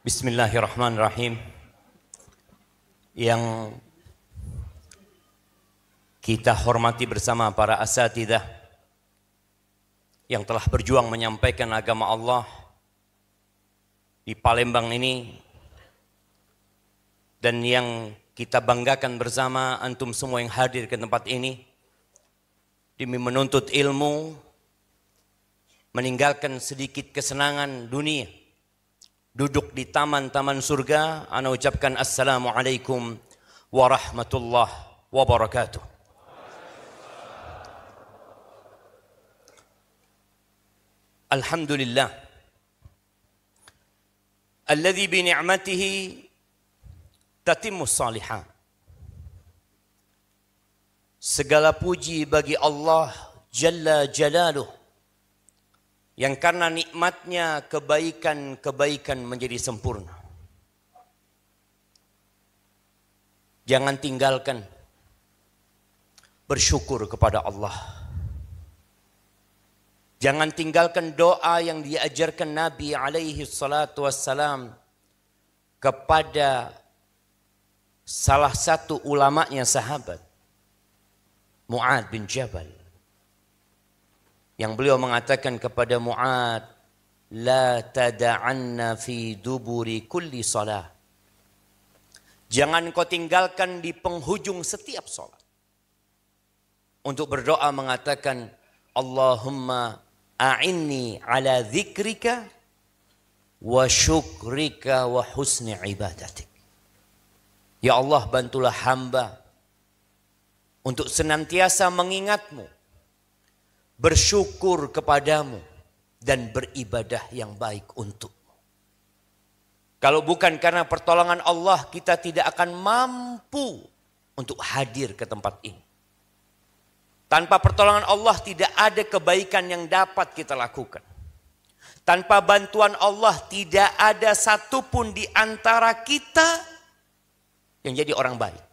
Bismillahirrahmanirrahim. Yang kita hormati bersama para asatidzah yang telah berjuang menyampaikan agama Allah di Palembang ini, dan yang kita banggakan bersama antum semua yang hadir ke tempat ini demi menuntut ilmu, meninggalkan sedikit kesenangan dunia, duduk di taman-taman surga. Ana ucapkan assalamualaikum warahmatullahi wabarakatuh. Alhamdulillah alladzi bi ni'matihi tatimmus shalihat. Segala puji bagi Allah Jalla Jalaluh, yang karena nikmatnya kebaikan-kebaikan menjadi sempurna. Jangan tinggalkan bersyukur kepada Allah. Jangan tinggalkan doa yang diajarkan Nabi alaihi salatu wassalam kepada salah satu ulamanya sahabat, Mu'ad bin Jabal, yang beliau mengatakan kepada Mu'ad, la tada'anna fi duburi kulli salah. Jangan kau tinggalkan di penghujung setiap salat untuk berdoa mengatakan, Allahumma a'inni ala dzikrika wa syukrika wa husni ibadatik. Ya Allah, bantulah hamba untuk senantiasa mengingatmu, bersyukur kepadamu, dan beribadah yang baik untukmu. Kalau bukan karena pertolongan Allah, kita tidak akan mampu untuk hadir ke tempat ini. Tanpa pertolongan Allah tidak ada kebaikan yang dapat kita lakukan. Tanpa bantuan Allah tidak ada satupun di antara kita yang jadi orang baik.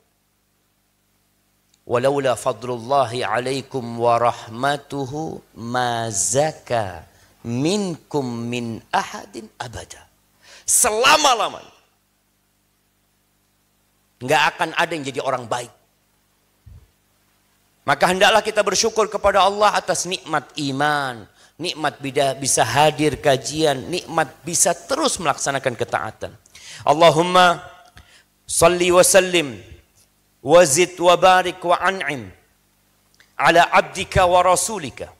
Walaula fadlullahi alaikum wa rahmatuhu ma zaka minkum min ahadin abada. Selama-lamanya nggak akan ada yang jadi orang baik. Maka hendaklah kita bersyukur kepada Allah atas nikmat iman, nikmat bisa hadir kajian, nikmat bisa terus melaksanakan ketaatan. Allahumma salli wa sallim wazid wa barik wa an'im ala abdika wa rasulika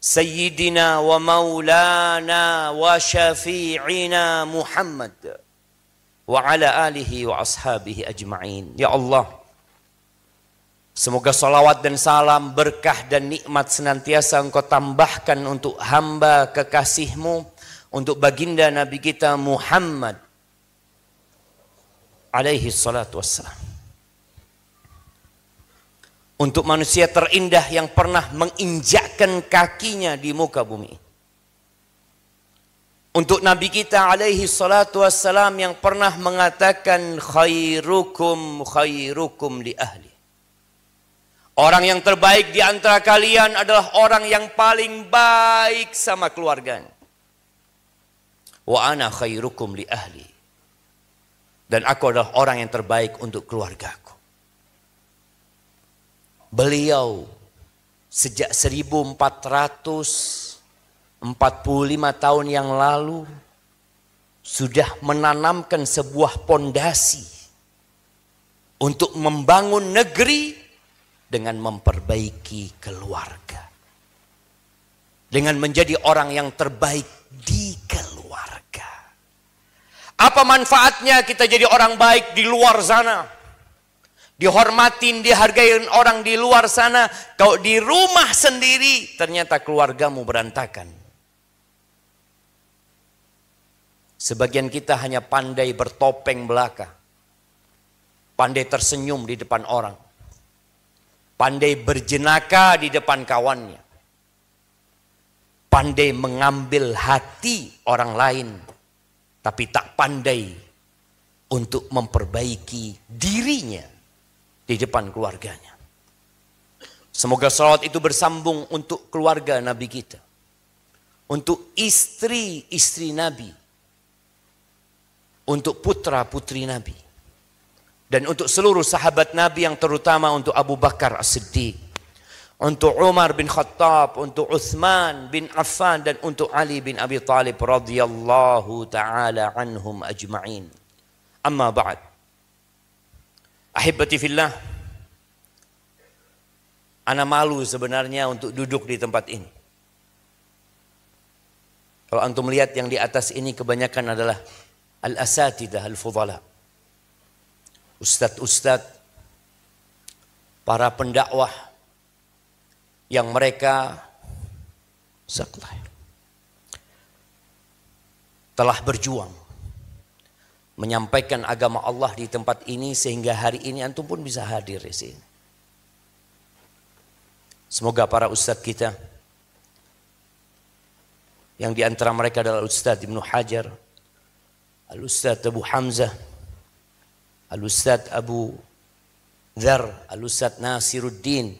sayyidina wa maulana wa syafi'ina Muhammad wa ala alihi wa ashabihi ajma'in. Ya Allah, semoga salawat dan salam, berkah dan nikmat senantiasa Engkau tambahkan untuk hamba kekasih-Mu, untuk baginda Nabi kita Muhammad alaihi salatu wassalam. Untuk manusia terindah yang pernah menginjakkan kakinya di muka bumi. Untuk Nabi kita alaihi salatu wassalam yang pernah mengatakan khairukum khairukum li ahli. Orang yang terbaik di antara kalian adalah orang yang paling baik sama keluarganya. Wa ana khairukum li ahli. Dan aku adalah orang yang terbaik untuk keluargaku. Beliau sejak 1445 tahun yang lalu sudah menanamkan sebuah pondasi untuk membangun negeri dengan memperbaiki keluarga. Dengan menjadi orang yang terbaik di keluarga. Apa manfaatnya kita jadi orang baik di luar sana? Dihormatin, dihargai orang di luar sana. Kalau di rumah sendiri ternyata keluargamu berantakan. Sebagian kita hanya pandai bertopeng belaka. Pandai tersenyum di depan orang. Pandai berjenaka di depan kawannya. Pandai mengambil hati orang lain. Tapi tak pandai untuk memperbaiki dirinya di depan keluarganya. Semoga salawat itu bersambung untuk keluarga Nabi kita. Untuk istri-istri Nabi. untuk putra-putri Nabi. Dan untuk seluruh sahabat Nabi yang terutama untuk Abu Bakar As-Siddiq, untuk Umar bin Khattab, untuk Uthman bin Affan, dan untuk Ali bin Abi Thalib radhiyallahu ta'ala anhum ajma'in. Amma ba'd. Ahibati fillah, ana malu sebenarnya untuk duduk di tempat ini. Kalau antum melihat yang di atas ini kebanyakan adalah al-asatidah al-fudhala. Ustadz-ustadz, para pendakwah yang mereka telah berjuang menyampaikan agama Allah di tempat ini sehingga hari ini antum pun bisa hadir di sini. Semoga para ustadz kita yang di antara mereka adalah Ustadz Ibnu Hajar, Al-Ustadz Abu Hamzah, Al-Ustadz Abu Dhar, Al-Ustadz Nasiruddin,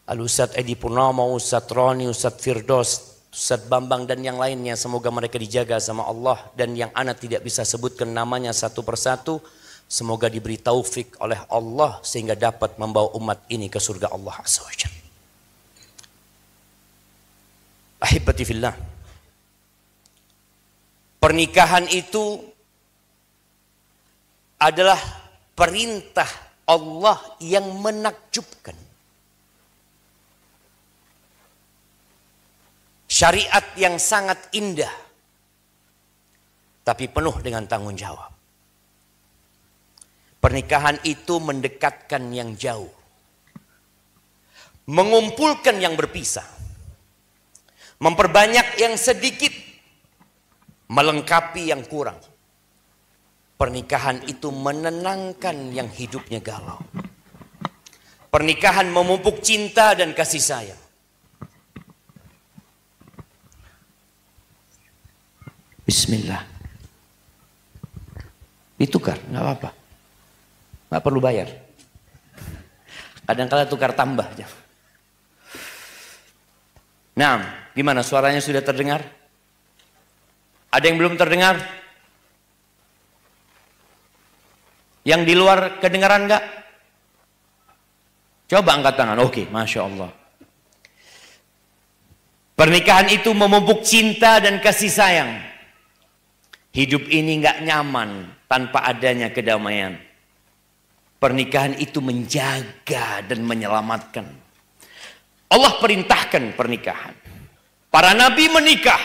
Al-Ustadz Edi Purnomo, Ustadz Roni, Ustadz Firdaus, Ustadz Bambang, dan yang lainnya. Semoga mereka dijaga sama Allah, dan yang ana tidak bisa sebutkan namanya satu persatu, semoga diberi taufik oleh Allah sehingga dapat membawa umat ini ke surga Allah Azza wa Jalla. Ahibati fillah, pernikahan itu adalah perintah Allah yang menakjubkan. Syariat yang sangat indah, tapi penuh dengan tanggung jawab. Pernikahan itu mendekatkan yang jauh, mengumpulkan yang berpisah, memperbanyak yang sedikit, melengkapi yang kurang. Pernikahan itu menenangkan yang hidupnya galau. Pernikahan memupuk cinta dan kasih sayang. Bismillah. Ditukar, nggak apa-apa. Nggak perlu bayar. Kadang-kadang tukar tambah aja. Nah, gimana suaranya sudah terdengar? Ada yang belum terdengar? Yang di luar kedengaran enggak? Coba angkat tangan. Oke, Masya Allah. Pernikahan itu memupuk cinta dan kasih sayang. Hidup ini enggak nyaman tanpa adanya kedamaian. Pernikahan itu menjaga dan menyelamatkan. Allah perintahkan pernikahan. Para nabi menikah.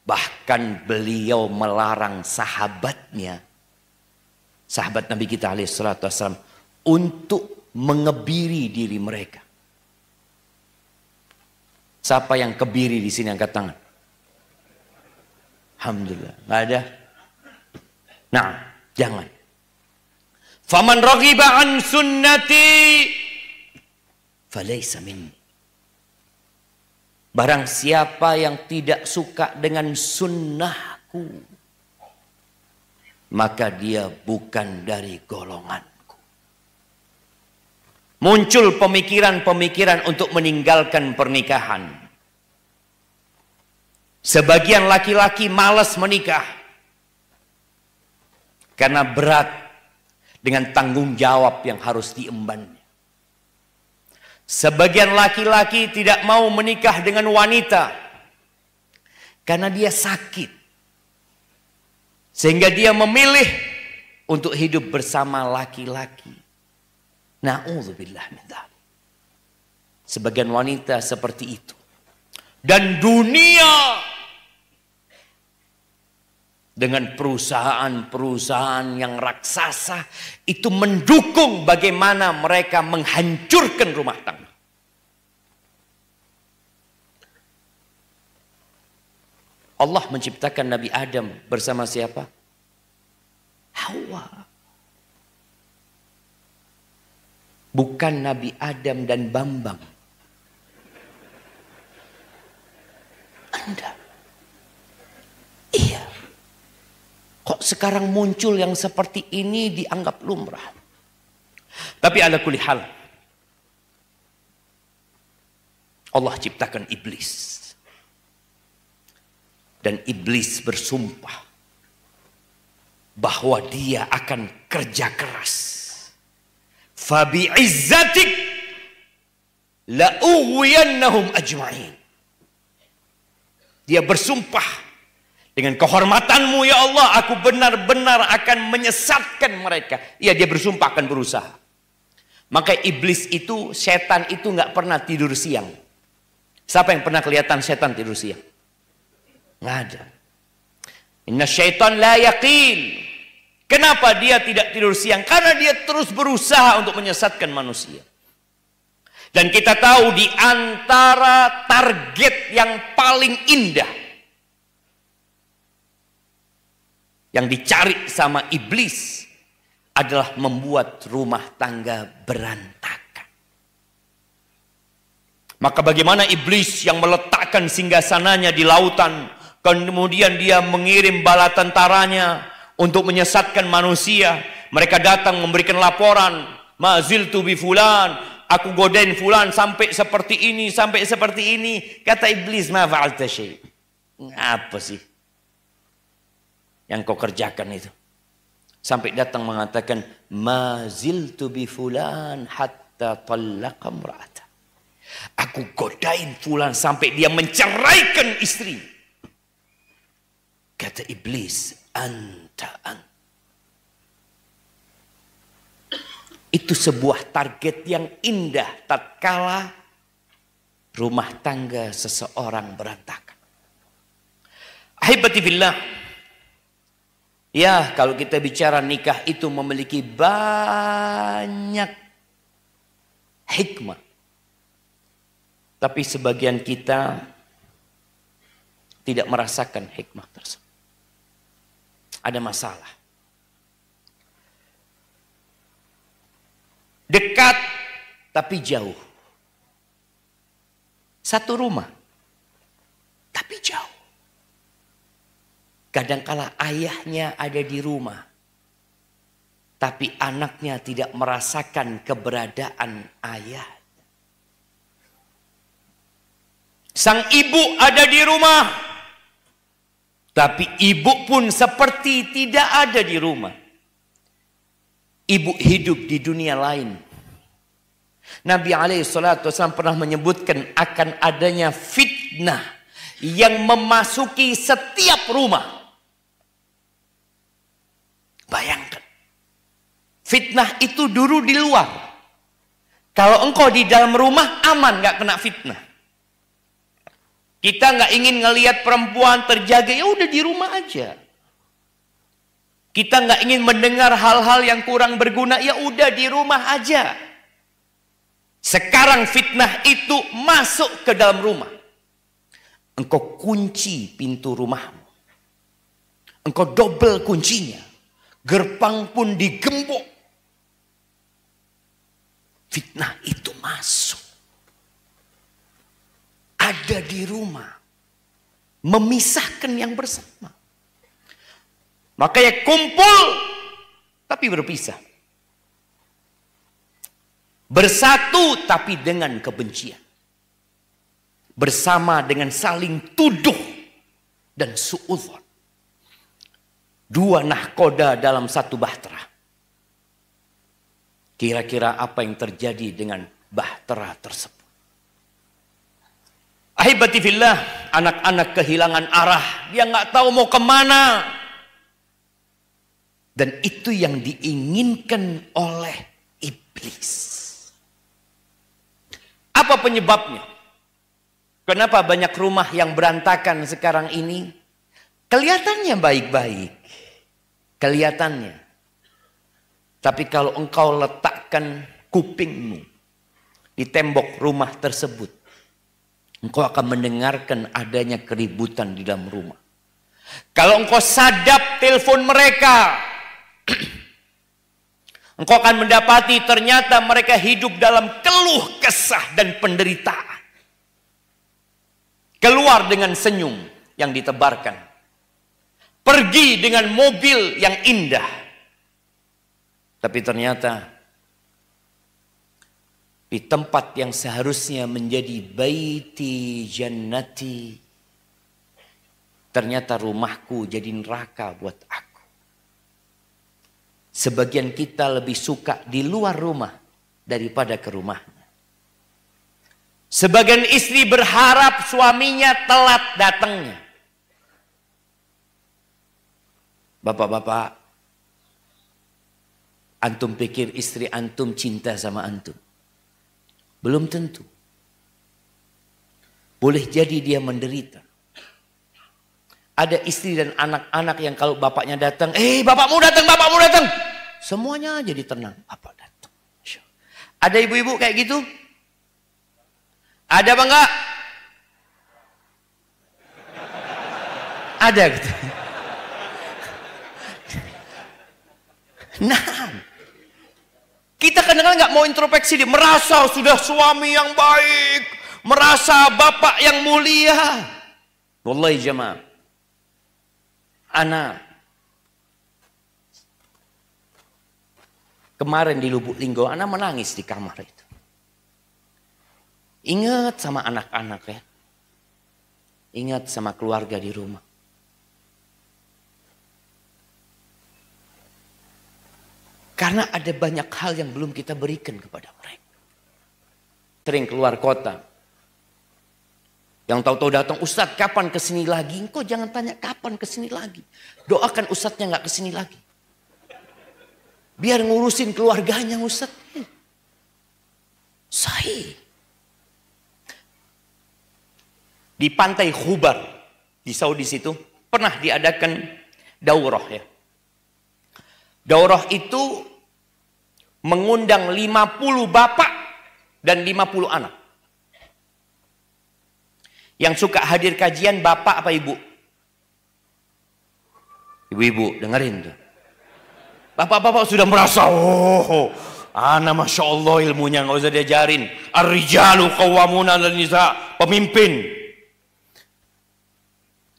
Bahkan beliau melarang sahabatnya, sahabat Nabi kita alaihissalam, untuk mengebiri diri mereka. Siapa yang kebiri di sini angkat tangan? Alhamdulillah, nggak ada. Nah, jangan. Faman raghiba an sunnati falaysa minni. Barang siapa yang tidak suka dengan sunnahku, maka dia bukan dari golonganku. Muncul pemikiran-pemikiran untuk meninggalkan pernikahan. Sebagian laki-laki malas menikah karena berat dengan tanggung jawab yang harus diembannya. Sebagian laki-laki tidak mau menikah dengan wanita karena dia sakit, sehingga dia memilih untuk hidup bersama laki-laki. Na'udzubillah min dzalik. Sebagian wanita seperti itu. Dan dunia dengan perusahaan-perusahaan yang raksasa itu mendukung bagaimana mereka menghancurkan rumah tangga. Allah menciptakan Nabi Adam bersama siapa? Hawa. Bukan Nabi Adam dan Bambang. Anda. Iya. Kok sekarang muncul yang seperti ini dianggap lumrah. Tapi ala kulli hal, Allah ciptakan iblis. Dan iblis bersumpah bahwa dia akan kerja keras. Fabi izzatik la ughwiyannahum ajma'in. Dia bersumpah, dengan kehormatanmu ya Allah, aku benar-benar akan menyesatkan mereka. Ya, dia bersumpah akan berusaha. Maka iblis itu, setan itu nggak pernah tidur siang. Siapa yang pernah kelihatan setan tidur siang? Nggak ada. Inna syaitan la yaqil. Kenapa dia tidak tidur siang? Karena dia terus berusaha untuk menyesatkan manusia. Dan kita tahu di antara target yang paling indah yang dicari sama iblis adalah membuat rumah tangga berantakan. Maka bagaimana iblis yang meletakkan singgasananya di lautan, kemudian dia mengirim bala tentaranya untuk menyesatkan manusia. Mereka datang memberikan laporan, maziltu bi fulan, aku godain fulan sampai seperti ini, sampai seperti ini. Kata iblis, ma fa'alta syai'. Apa sih yang kau kerjakan itu? Sampai datang mengatakan, maziltu bi fulan hatta tallaqa imra'ata. Aku godain fulan sampai dia menceraikan istri. Kata iblis, anta. Itu sebuah target yang indah tatkala rumah tangga seseorang berantakan. Ahibati fillah. Ya, kalau kita bicara nikah itu memiliki banyak hikmah. Tapi sebagian kita tidak merasakan hikmah tersebut. Ada masalah. Dekat tapi jauh. Satu rumah tapi jauh. Kadangkala ayahnya ada di rumah, tapi anaknya tidak merasakan keberadaan ayah. Sang ibu ada di rumah, tapi ibu pun seperti tidak ada di rumah. Ibu hidup di dunia lain. Nabi SAW pernah menyebutkan akan adanya fitnah yang memasuki setiap rumah. Bayangkan. Fitnah itu dulu di luar. Kalau engkau di dalam rumah aman, gak kena fitnah. Kita gak ingin ngelihat perempuan terjaga, ya udah di rumah aja. Kita nggak ingin mendengar hal-hal yang kurang berguna, ya udah di rumah aja. Sekarang fitnah itu masuk ke dalam rumah. Engkau kunci pintu rumahmu. Engkau double kuncinya. Gerbang pun digembok. Fitnah itu masuk. Ada di rumah. Memisahkan yang bersama. Makanya kumpul tapi berpisah. Bersatu tapi dengan kebencian. Bersama dengan saling tuduh dan suudzon. Dua nahkoda dalam satu bahtera. Kira-kira apa yang terjadi dengan bahtera tersebut? Ahibati fillah, anak-anak kehilangan arah. Dia nggak tahu mau kemana. Dan itu yang diinginkan oleh iblis. Apa penyebabnya? Kenapa banyak rumah yang berantakan sekarang ini? Kelihatannya baik-baik. Kelihatannya. Tapi kalau engkau letakkan kupingmu di tembok rumah tersebut, engkau akan mendengarkan adanya keributan di dalam rumah. Kalau engkau sadap telepon mereka, engkau akan mendapati ternyata mereka hidup dalam keluh kesah dan penderitaan. Keluar dengan senyum yang ditebarkan. Pergi dengan mobil yang indah. Tapi ternyata di tempat yang seharusnya menjadi baiti jannati, ternyata rumahku jadi neraka buat aku. Sebagian kita lebih suka di luar rumah daripada ke rumahnya. Sebagian istri berharap suaminya telat datangnya. Bapak-bapak, antum pikir istri antum cinta sama antum? Belum tentu. Boleh jadi dia menderita. Ada istri dan anak-anak yang kalau bapaknya datang, bapakmu datang, bapakmu datang. Semuanya jadi tenang. Bapak datang. Ada ibu-ibu kayak gitu? Ada apa enggak? Ada gitu. Nah, kita kadang-kadang nggak mau introspeksi, merasa sudah suami yang baik, merasa bapak yang mulia. Wallahi jemaah, ana kemarin di Lubuk Linggau, ana menangis di kamar itu. Ingat sama anak-anak ya, ingat sama keluarga di rumah. Karena ada banyak hal yang belum kita berikan kepada mereka. Sering keluar kota. Yang tahu-tahu datang, Ustadz kapan kesini lagi? Engkau jangan tanya kapan kesini lagi. Doakan Ustadznya nggak kesini lagi. Biar ngurusin keluarganya Ustadz. Sahih. Di pantai Khubar, di Saudi situ, pernah diadakan daurah ya. Daurah itu mengundang 50 bapak dan 50 anak. Yang suka hadir kajian bapak apa ibu? Ibu-ibu, dengerin tuh. Bapak-bapak sudah merasa, ana Masya Allah ilmunya nggak usah diajarin. Ar-rijalu qawwamuna 'alan nisa, pemimpin.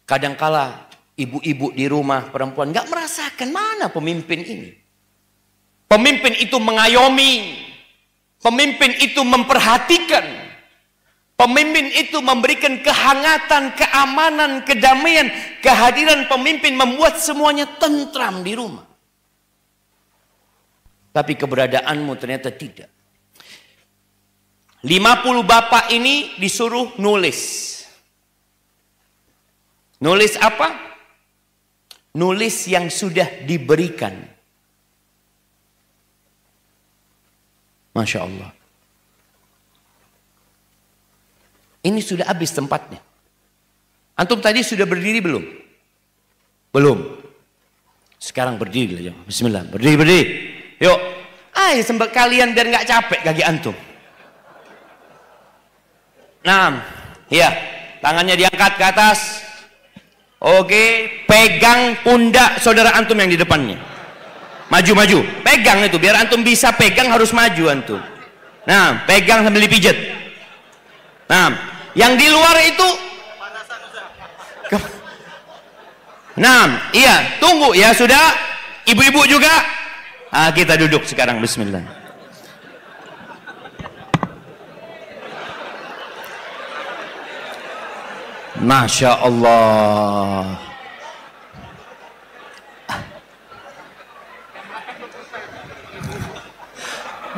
Kadangkala ibu-ibu di rumah perempuan nggak merasakan mana pemimpin ini. Pemimpin itu mengayomi, pemimpin itu memperhatikan, pemimpin itu memberikan kehangatan, keamanan, kedamaian. Kehadiran pemimpin membuat semuanya tentram di rumah. Tapi keberadaanmu ternyata tidak. 50 bapak ini disuruh nulis. Nulis apa? Nulis yang sudah diberikan. Masya Allah. Ini sudah habis tempatnya. Antum tadi sudah berdiri belum? Belum. Sekarang berdiri aja. Bismillah. Berdiri, berdiri. Yuk. Ayo sembah kalian biar nggak capek kaki antum. Nah, ya. Tangannya diangkat ke atas. Oke, pegang pundak saudara antum yang di depannya. Maju-maju, pegang itu. Biar antum bisa pegang harus maju antum. Nah, pegang sambil dipijat. Nah, yang di luar itu. Nah, iya, tunggu ya sudah. Ibu-ibu juga. Ah, kita duduk sekarang. Bismillah. Masya Allah.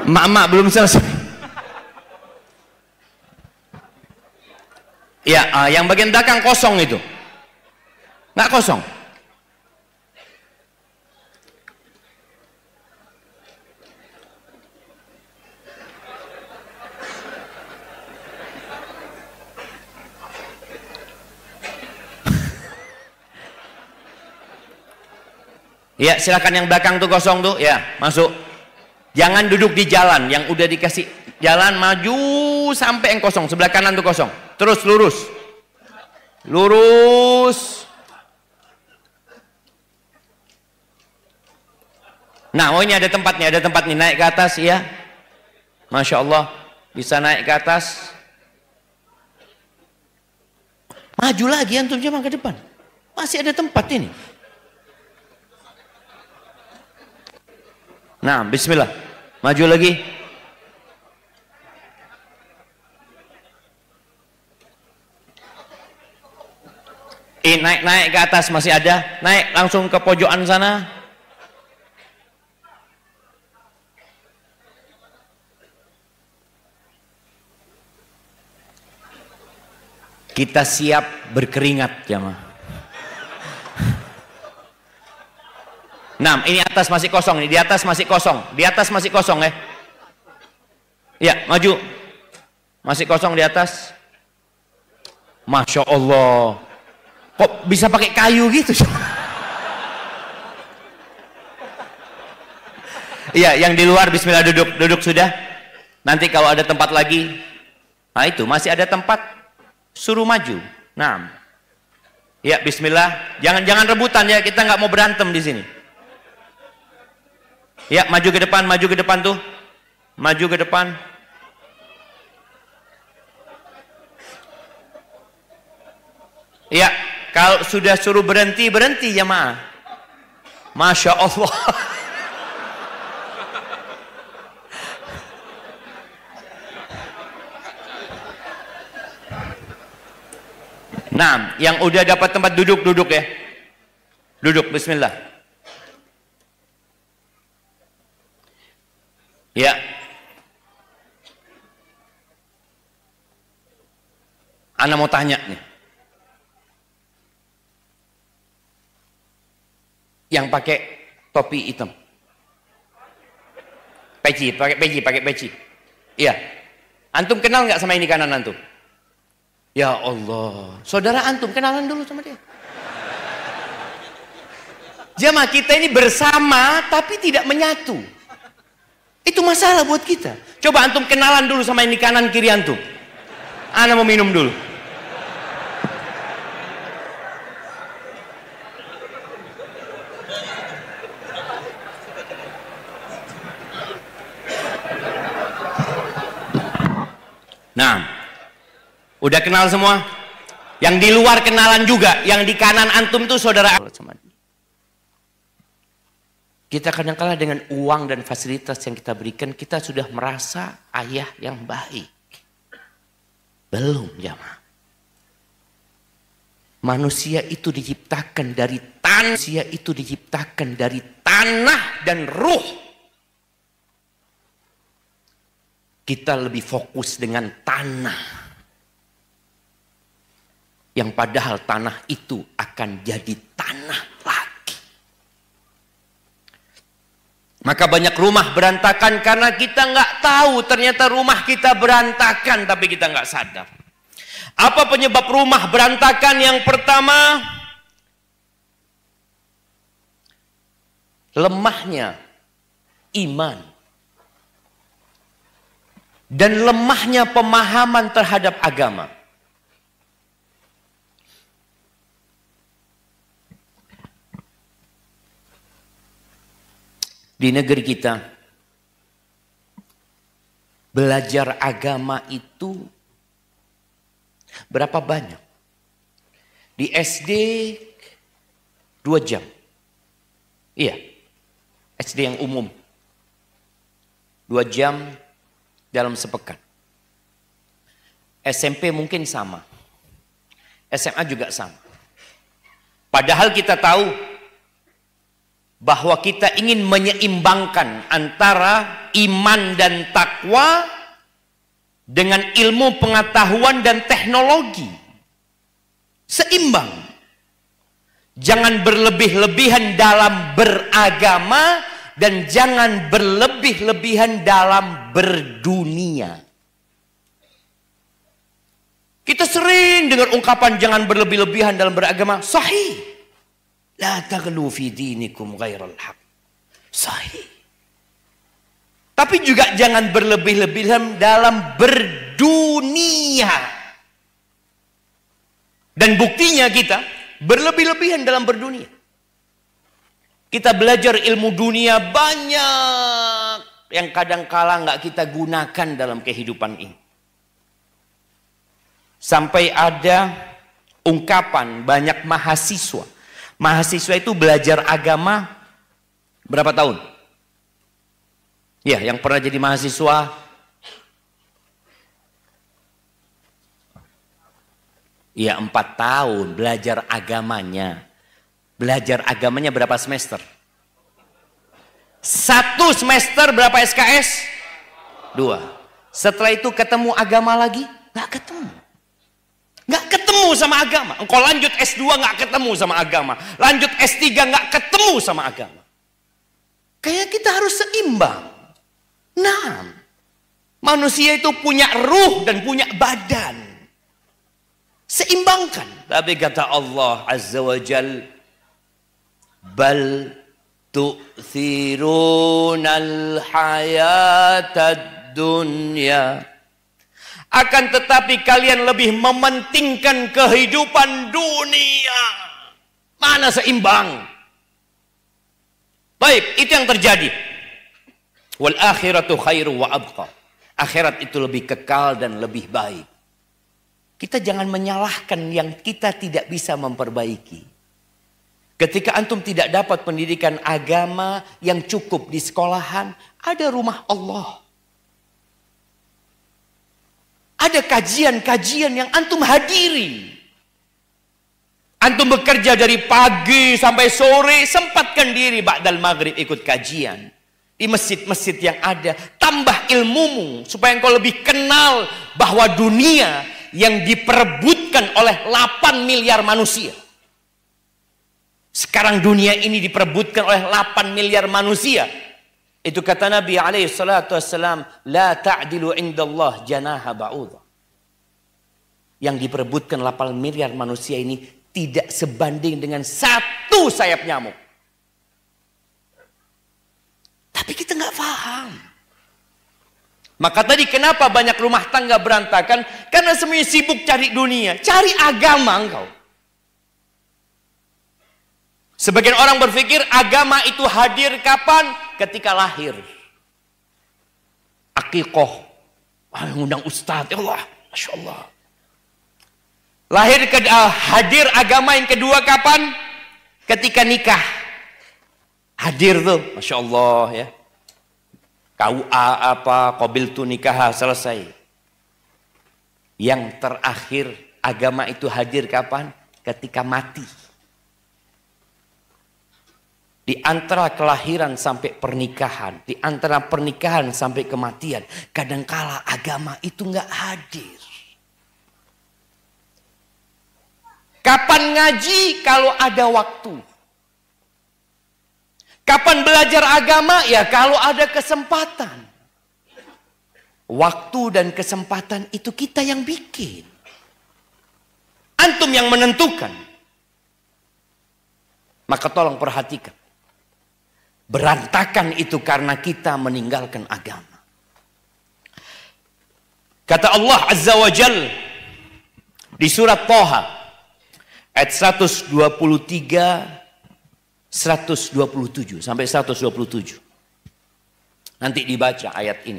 Mak-mak belum selesai. Ya, yang bagian belakang kosong itu. Nggak kosong. Ya, silakan yang belakang tuh kosong tuh, ya, masuk. Jangan duduk di jalan yang udah dikasih jalan, maju sampai yang kosong, sebelah kanan tuh kosong. Terus lurus. Lurus. Nah, oh ini ada tempatnya, ada tempat nih, naik ke atas ya. Masya Allah, bisa naik ke atas. Maju lagi antum cuma ke depan. Masih ada tempat ini. Nah, bismillah. Maju lagi. Naik ke atas masih ada. Naik langsung ke pojokan sana. Kita siap berkeringat jamaah. Nah, ini atas masih kosong nih, di atas masih kosong, di atas masih kosong ya. Ya, maju. Masih kosong di atas. Masya Allah. Kok bisa pakai kayu gitu? Iya, yang di luar bismillah duduk, duduk sudah. Nanti kalau ada tempat lagi, nah itu masih ada tempat, suruh maju. Nah, ya bismillah. Jangan rebutan ya, kita nggak mau berantem di sini. Ya, maju ke depan tuh. Maju ke depan. Ya, kalau sudah suruh berhenti, berhenti jamaah. Masya Allah. Nah, yang udah dapat tempat duduk, duduk ya. Duduk, bismillah. Ya. Ana mau tanya nih. Yang pakai topi hitam. Peci, pakai peci. Iya. Antum kenal nggak sama ini kanan antum? Ya Allah. Saudara antum kenalan dulu sama dia. Jamaah, kita ini bersama tapi tidak menyatu. Itu masalah buat kita. Coba antum kenalan dulu sama ini kanan kiri antum. Ana mau minum dulu. Nah, udah kenal semua? Yang di luar kenalan juga. Yang di kanan antum tuh saudara. Kita kadang-kala dengan uang dan fasilitas yang kita berikan, kita sudah merasa ayah yang baik. Belum jamaah. Manusia itu diciptakan dari tanah. Manusia itu diciptakan dari tanah dan ruh. Kita lebih fokus dengan tanah. Yang padahal tanah itu akan jadi tanah lagi. Maka banyak rumah berantakan karena kita nggak tahu ternyata rumah kita berantakan tapi kita nggak sadar. Apa penyebab rumah berantakan? Yang pertama, lemahnya iman dan lemahnya pemahaman terhadap agama. Di negeri kita, belajar agama itu berapa banyak? Di SD 2 jam. Iya, SD yang umum. 2 jam dalam sepekan. SMP mungkin sama. SMA juga sama. Padahal kita tahu bahwa kita ingin menyeimbangkan antara iman dan takwa dengan ilmu pengetahuan dan teknologi. Seimbang. Jangan berlebih-lebihan dalam beragama dan jangan berlebih-lebihan dalam berdunia. Kita sering dengar ungkapan jangan berlebih-lebihan dalam beragama. Sahih. La taghlu fi dinikum ghairal haq. Sahih. Tapi juga jangan berlebih-lebihan dalam berdunia. Dan buktinya kita berlebih-lebihan dalam berdunia. Kita belajar ilmu dunia banyak yang kadang-kala nggak kita gunakan dalam kehidupan ini. Sampai ada ungkapan banyak mahasiswa. Mahasiswa itu belajar agama berapa tahun? Ya, yang pernah jadi mahasiswa. Ya, 4 tahun belajar agamanya. Belajar agamanya berapa semester? 1 semester berapa SKS? 2. Setelah itu ketemu agama lagi? Nggak ketemu. Nggak ketemu sama agama. Engkau lanjut S2 nggak ketemu sama agama. Lanjut S3 nggak ketemu sama agama. Kayak kita harus seimbang. Nah, manusia itu punya ruh dan punya badan. Seimbangkan. Tapi kata Allah Azza wa Jal, bal tu'thirunal hayatad dunya. Akan tetapi kalian lebih mementingkan kehidupan dunia. Mana seimbang? Baik, itu yang terjadi. Wal akhiratu khairu wa abqa. Akhirat itu lebih kekal dan lebih baik. Kita jangan menyalahkan yang kita tidak bisa memperbaiki. Ketika antum tidak dapat pendidikan agama yang cukup di sekolahan, ada rumah Allah. Ada kajian-kajian yang antum hadiri. Antum bekerja dari pagi sampai sore, sempatkan diri ba'dal maghrib ikut kajian. Di masjid-masjid yang ada, tambah ilmumu supaya engkau lebih kenal bahwa dunia yang diperebutkan oleh 8 miliar manusia. Sekarang dunia ini diperebutkan oleh 8 miliar manusia. Itu kata Nabi SAW, la ta'dilu indallah janaha ba'udha. Yang diperebutkan 8 miliar manusia ini tidak sebanding dengan satu sayap nyamuk. Tapi kita nggak paham. Maka tadi kenapa banyak rumah tangga berantakan? Karena semuanya sibuk cari dunia. Cari agama engkau. Sebagian orang berpikir agama itu hadir kapan? Ketika lahir. Akikoh. Ngundang ustadz. Ya Allah. Masya Allah. Hadir agama yang kedua kapan? Ketika nikah. Hadir tuh. Masya Allah ya. KUA apa, qabiltu nikah, selesai. Yang terakhir agama itu hadir kapan? Ketika mati. Di antara kelahiran sampai pernikahan, di antara pernikahan sampai kematian, kadangkala agama itu nggak hadir. Kapan ngaji? Kalau ada waktu. Kapan belajar agama? Ya kalau ada kesempatan. Waktu dan kesempatan itu kita yang bikin. Antum yang menentukan. Maka tolong perhatikan. Berantakan itu karena kita meninggalkan agama. Kata Allah Azza wa Jal di surat Thaha ayat 127 sampai 127. Nanti dibaca ayat ini.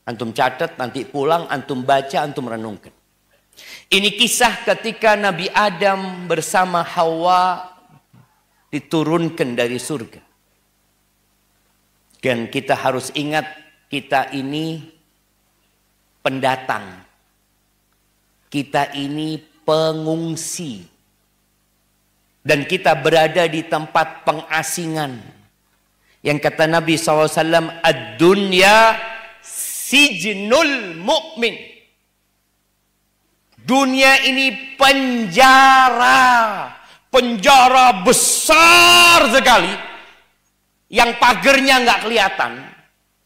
Antum catat, nanti pulang, antum baca, antum renungkan. Ini kisah ketika Nabi Adam bersama Hawa diturunkan dari surga. Dan kita harus ingat, kita ini pendatang. Kita ini pengungsi. Dan kita berada di tempat pengasingan. Yang kata Nabi SAW, ad-dunya sijnul mu'min. Dunia ini penjara. Penjara besar sekali. Yang pagernya nggak kelihatan.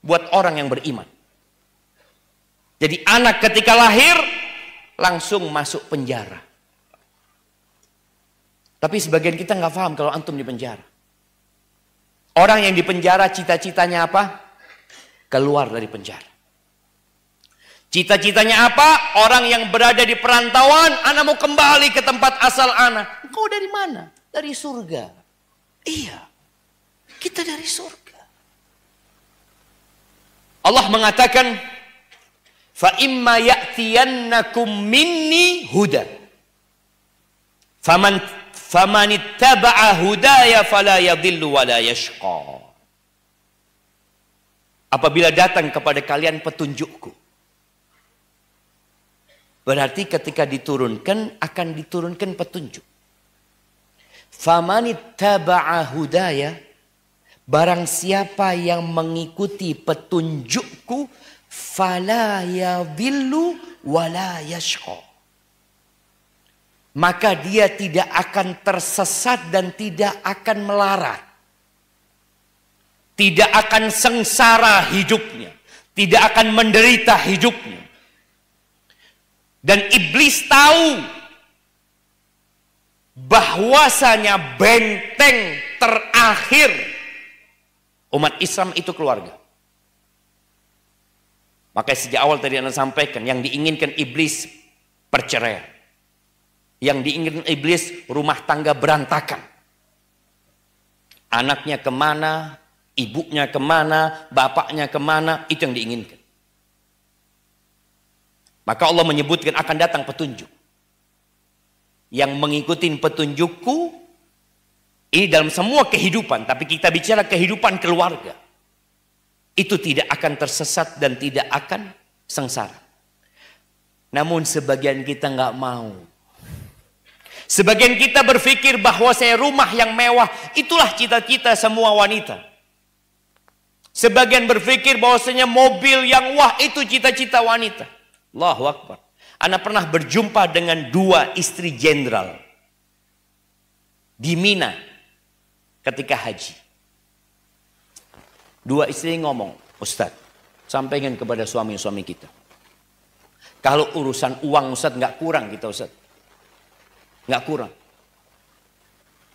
Buat orang yang beriman. Jadi anak ketika lahir, langsung masuk penjara. Tapi sebagian kita nggak paham kalau antum di penjara. Orang yang di penjara cita-citanya apa? Keluar dari penjara. Cita-citanya apa? Orang yang berada di perantauan, anak mau kembali ke tempat asal anak. Engkau dari mana? Dari surga. Iya, kita dari surga. Allah mengatakan, fa imma ya'tiyannakum minni huda. Faman ittaba'a hudaya fala yadhillu wa la yashqa. Apabila datang kepada kalian petunjukku, berarti ketika diturunkan akan diturunkan petunjuk. Faman ittaba'a hudaya, barang siapa yang mengikuti petunjukku, fala yadhillu wa la yashqa. maka dia tidak akan tersesat dan tidak akan melarat. Tidak akan sengsara hidupnya. Tidak akan menderita hidupnya. Dan iblis tahu bahwasanya benteng terakhir umat Islam itu keluarga. Makanya sejak awal tadi Anda sampaikan, yang diinginkan iblis perceraian. Yang diinginkan iblis rumah tangga berantakan. Anaknya kemana, ibunya kemana, bapaknya kemana, itu yang diinginkan. Maka Allah menyebutkan akan datang petunjuk. Yang mengikuti petunjukku, ini dalam semua kehidupan, tapi kita bicara kehidupan keluarga. Itu tidak akan tersesat dan tidak akan sengsara. Namun sebagian kita nggak mau. Sebagian kita berpikir bahwa saya rumah yang mewah, itulah cita-cita semua wanita. Sebagian berpikir bahwasanya mobil yang wah itu cita-cita wanita. Allahu Akbar. Ana pernah berjumpa dengan 2 istri jenderal di Mina ketika haji. 2 istri ngomong, Ustaz, sampaikan kepada suami-suami kita. Kalau urusan uang Ustaz nggak kurang kita Ustaz. Nggak kurang.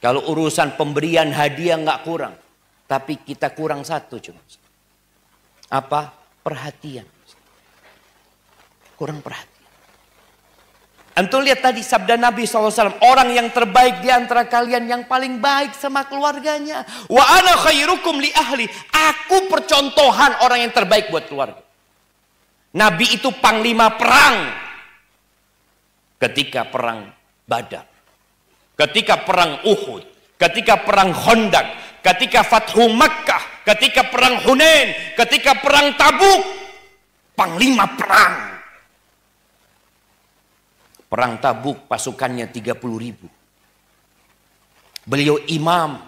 Kalau urusan pemberian hadiah nggak kurang. Tapi kita kurang satu cuma. Apa? Perhatian. Kurang perhatian. Antum lihat tadi sabda Nabi SAW. Orang yang terbaik di antara kalian yang paling baik sama keluarganya. Wa ana khairukum li ahli. Aku percontohan orang yang terbaik buat keluarga. Nabi itu panglima perang. Ketika perang Badar, ketika perang Uhud, ketika perang Khandaq, ketika Fathu Makkah, ketika perang Hunain, ketika perang Tabuk, panglima perang. Perang Tabuk pasukannya 30.000. Beliau imam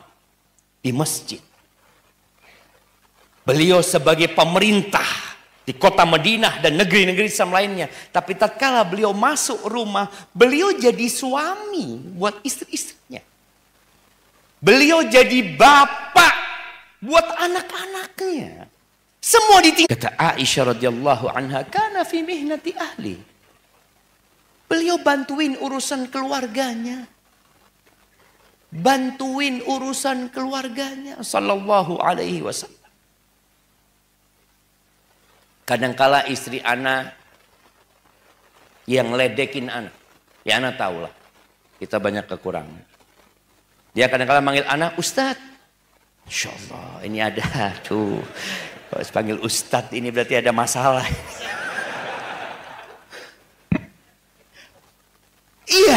di masjid. Beliau sebagai pemerintah di kota Madinah dan negeri-negeri Islam lainnya. Tapi tatkala beliau masuk rumah, beliau jadi suami buat istri-istrinya. Beliau jadi bapak buat anak-anaknya. Semua ditinggal. Kata Aisyah radhiyallahu anha, kana fi mihnati ahli. Beliau bantuin urusan keluarganya. Bantuin urusan keluarganya. Sallallahu alaihi wasallam. Kadangkala istri ana yang ledekin ana. Ya ana tahulah. Kita banyak kekurangan. Dia kadangkala manggil ana, Ustadz. Insya Allah ini ada. Tuh. Kalau panggil Ustadz ini berarti ada masalah. Iya.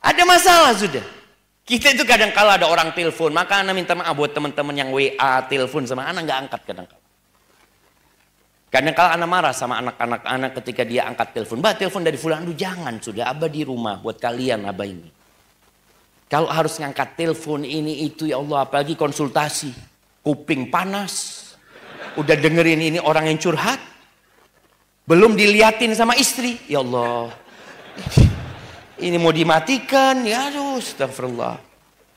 Ada masalah sudah. Kita itu kadangkala ada orang telepon. Maka ana minta maaf buat teman-teman yang WA telepon sama ana nggak angkat kadangkala. Kadang-kala anak marah sama anak-anak anak ketika dia angkat telepon. Mbak, telepon dari fulan. Aduh jangan, sudah abah di rumah buat kalian abah ini. Kalau harus ngangkat telepon ini itu ya Allah, apalagi konsultasi. Kuping panas. Udah dengerin ini orang yang curhat. Belum diliatin sama istri. Ya Allah. Ini mau dimatikan. Ya aduh, astagfirullah.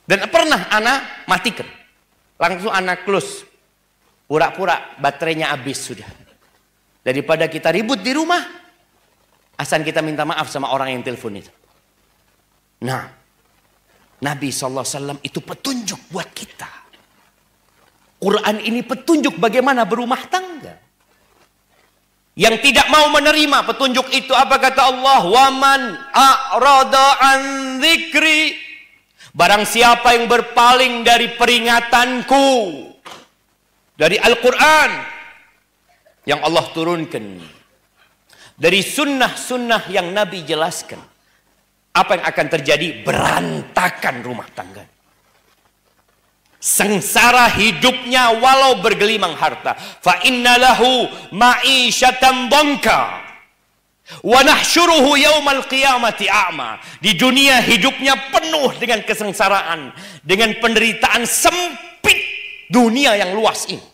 Dan pernah anak matikan. Langsung anak close. Pura-pura baterainya habis sudah. Daripada kita ribut di rumah, asal kita minta maaf sama orang yang telepon itu. Nah, Nabi SAW itu petunjuk buat kita. Quran ini petunjuk bagaimana berumah tangga. Yang tidak mau menerima petunjuk itu, apa kata Allah? Waman a'rada an dzikri. Barang siapa yang berpaling dari peringatanku, dari Al-Quran yang Allah turunkan, dari sunnah-sunnah yang Nabi jelaskan, apa yang akan terjadi? Berantakan rumah tangga, sengsara hidupnya walau bergelimang harta. Fa inna lahu ma'isyatan dhanka wa nahsyuruhu yaumal qiyamati a'ma. Di dunia hidupnya penuh dengan kesengsaraan, dengan penderitaan sempit dunia yang luas ini.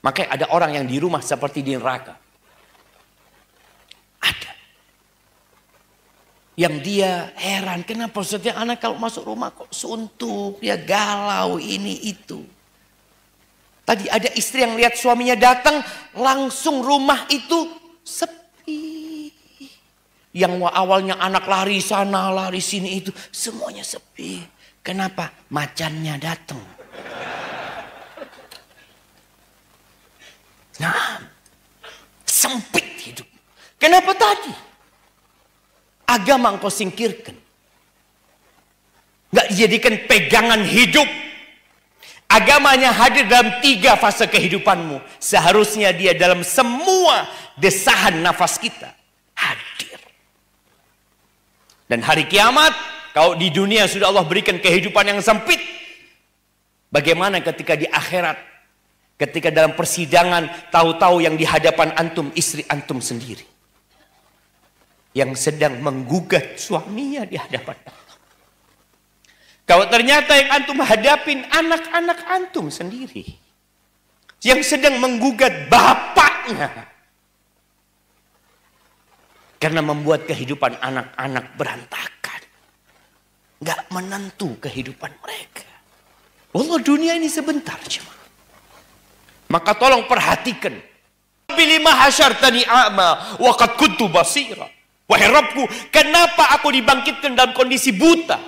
Makanya ada orang yang di rumah seperti di neraka. Yang dia heran, kenapa Ustaznya anak kalau masuk rumah kok suntuk, ya galau ini itu. Tadi ada istri yang lihat suaminya datang, langsung rumah itu sepi. Yang awalnya anak lari sana, lari sini itu, semuanya sepi. Kenapa? Macannya datang. Nah, sempit hidup. Kenapa tadi? Agama engkau singkirkan. Gak dijadikan pegangan hidup. Agamanya hadir dalam 3 fase kehidupanmu. Seharusnya dia dalam semua desahan nafas kita hadir. Dan hari kiamat, kalau di dunia sudah Allah berikan kehidupan yang sempit, bagaimana ketika di akhirat, ketika dalam persidangan, tahu-tahu yang di hadapan antum, istri antum sendiri yang sedang menggugat suaminya di hadapan Allah. Kalau ternyata yang antum hadapin anak-anak antum sendiri yang sedang menggugat bapaknya karena membuat kehidupan anak-anak berantakan, gak menentu kehidupan mereka. Allah, dunia ini sebentar cuma. Maka tolong perhatikan. Bilima hasyartani a'ma wa qad kuntu basira. Wahai Rabbku, kenapa aku dibangkitkan dalam kondisi buta?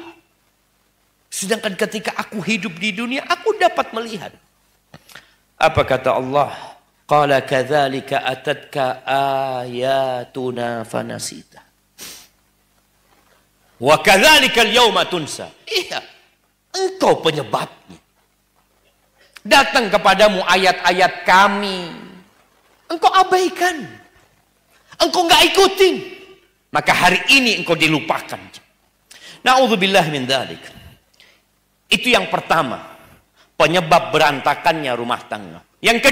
Sedangkan ketika aku hidup di dunia, aku dapat melihat. Apa kata Allah? Qala kadzalika atatka ayatuna fanasita. Wa kadzalika al-yawma tunsa. Iya, engkau penyebabnya. Datang kepadamu ayat-ayat kami, engkau abaikan. Engkau enggak ikutin. Maka hari ini engkau dilupakan. Na'udzubillah min dzalik. Itu yang pertama, penyebab berantakannya rumah tangga. Yang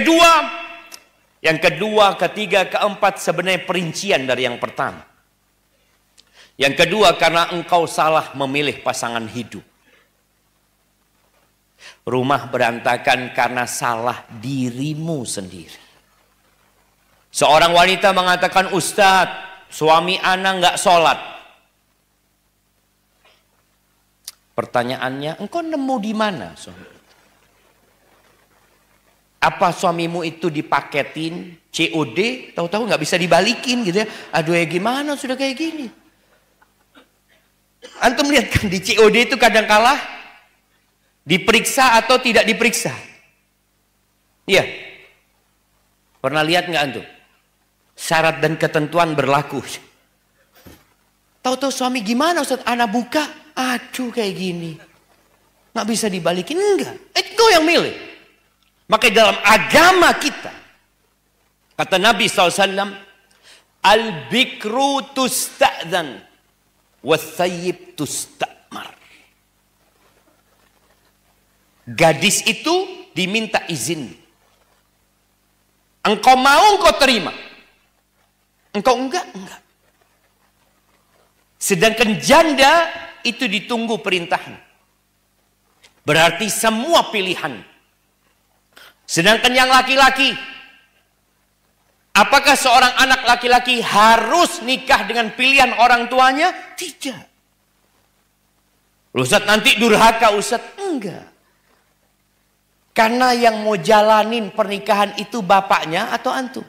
kedua, ketiga, keempat sebenarnya perincian dari yang pertama. Yang kedua, karena engkau salah memilih pasangan hidup. Rumah berantakan karena salah dirimu sendiri. Seorang wanita mengatakan, Ustadz, suami anak nggak sholat. Pertanyaannya, engkau nemu di mana suami? Apa suamimu itu dipaketin COD, tahu-tahu nggak bisa dibalikin gitu ya? Aduh ya gimana sudah kayak gini? Antum lihat kan di COD itu kadang kalah diperiksa atau tidak diperiksa. Iya. Pernah lihat nggak antum? Syarat dan ketentuan berlaku. Tahu-tahu suami gimana Ustaz? Anak buka, aduh kayak gini. Nggak bisa dibalikin, enggak. Engkau yang milih. Maka dalam agama kita, kata Nabi SAW, Al-bikru tusta'zan, was-sayyib tusta'mar. Gadis itu diminta izin. Engkau mau, engkau terima. Engkau enggak. Sedangkan janda itu ditunggu perintahan. Berarti semua pilihan. Sedangkan yang laki-laki, apakah seorang anak laki-laki harus nikah dengan pilihan orang tuanya? Tidak. Ustaz nanti durhaka Ustaz. Enggak. Karena yang mau jalanin pernikahan itu bapaknya atau antum.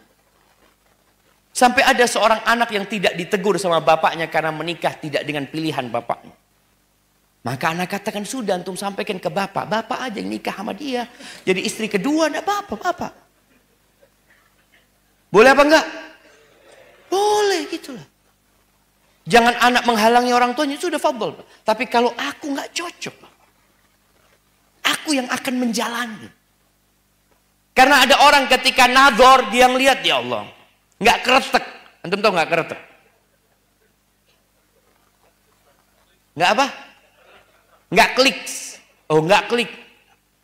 Sampai ada seorang anak yang tidak ditegur sama bapaknya karena menikah tidak dengan pilihan bapaknya. Maka anak katakan, sudah antum sampaikan ke bapak. Bapak aja yang nikah sama dia. Jadi istri kedua enggak apa-apa, bapak. Boleh apa enggak? Boleh gitulah. Jangan anak menghalangi orang tuanya, sudah fadhol. Tapi kalau aku enggak cocok, aku yang akan menjalani. Karena ada orang ketika nadhor dia ngelihat, ya Allah, nggak keretek. Antum tahu nggak keretek? Nggak apa? Nggak klik. Oh nggak klik.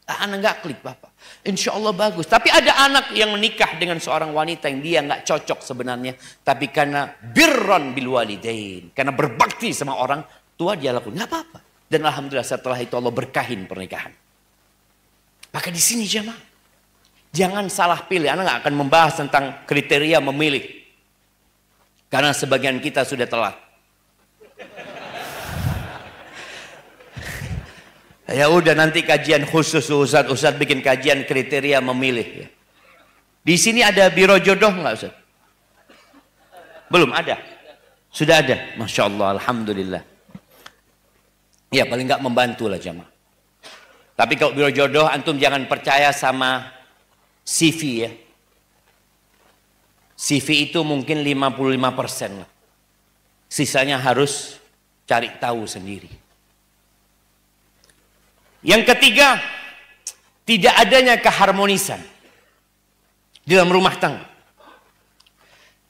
Anak nggak klik bapak. Insya Allah bagus. Tapi ada anak yang menikah dengan seorang wanita yang dia nggak cocok sebenarnya. Tapi karena birron bil walidain, karena berbakti sama orang tua dia lakukan. Nggak apa-apa. Dan alhamdulillah setelah itu Allah berkahin pernikahan. Maka di sini jemaah, jangan salah pilih. Anak nggak akan membahas tentang kriteria memilih. Karena sebagian kita sudah telat. Ya udah nanti kajian khusus Ustaz bikin kajian kriteria memilih ya. Di sini ada biro jodoh nggak Ustaz? Belum ada. Sudah ada. Masya Allah, alhamdulillah. Ya paling nggak membantu lah jamaah. Tapi kalau biro jodoh antum jangan percaya sama CV ya. CV itu mungkin 55% lah. Sisanya harus cari tahu sendiri. Yang ketiga, tidak adanya keharmonisan dalam rumah tangga.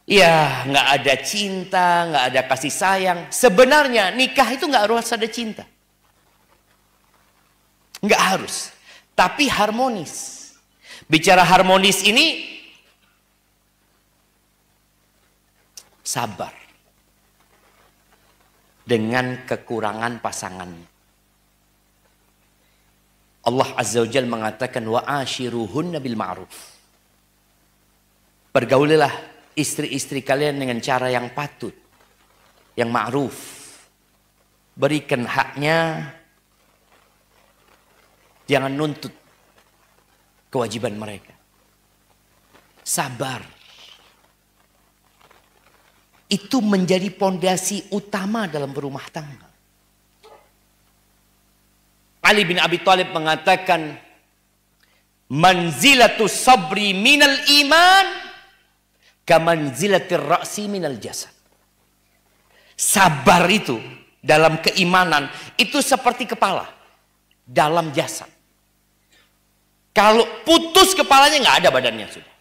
Ya, nggak ada cinta, nggak ada kasih sayang. Sebenarnya nikah itu nggak harus ada cinta, nggak harus. Tapi harmonis. Bicara harmonis ini, sabar dengan kekurangan pasangannya. Allah Azza wa Jalla mengatakan wa ashiruhunna bil ma'ruf. Pergaulilah istri-istri kalian dengan cara yang patut, yang ma'ruf. Berikan haknya, jangan nuntut kewajiban mereka. Sabar. Itu menjadi pondasi utama dalam berumah tangga. Ali bin Abi Thalib mengatakan manzilatus sabri minal iman kamanzilatir ra'si minal jasad. Sabar itu dalam keimanan itu seperti kepala dalam jasad. Kalau putus kepalanya nggak ada badannya sudah.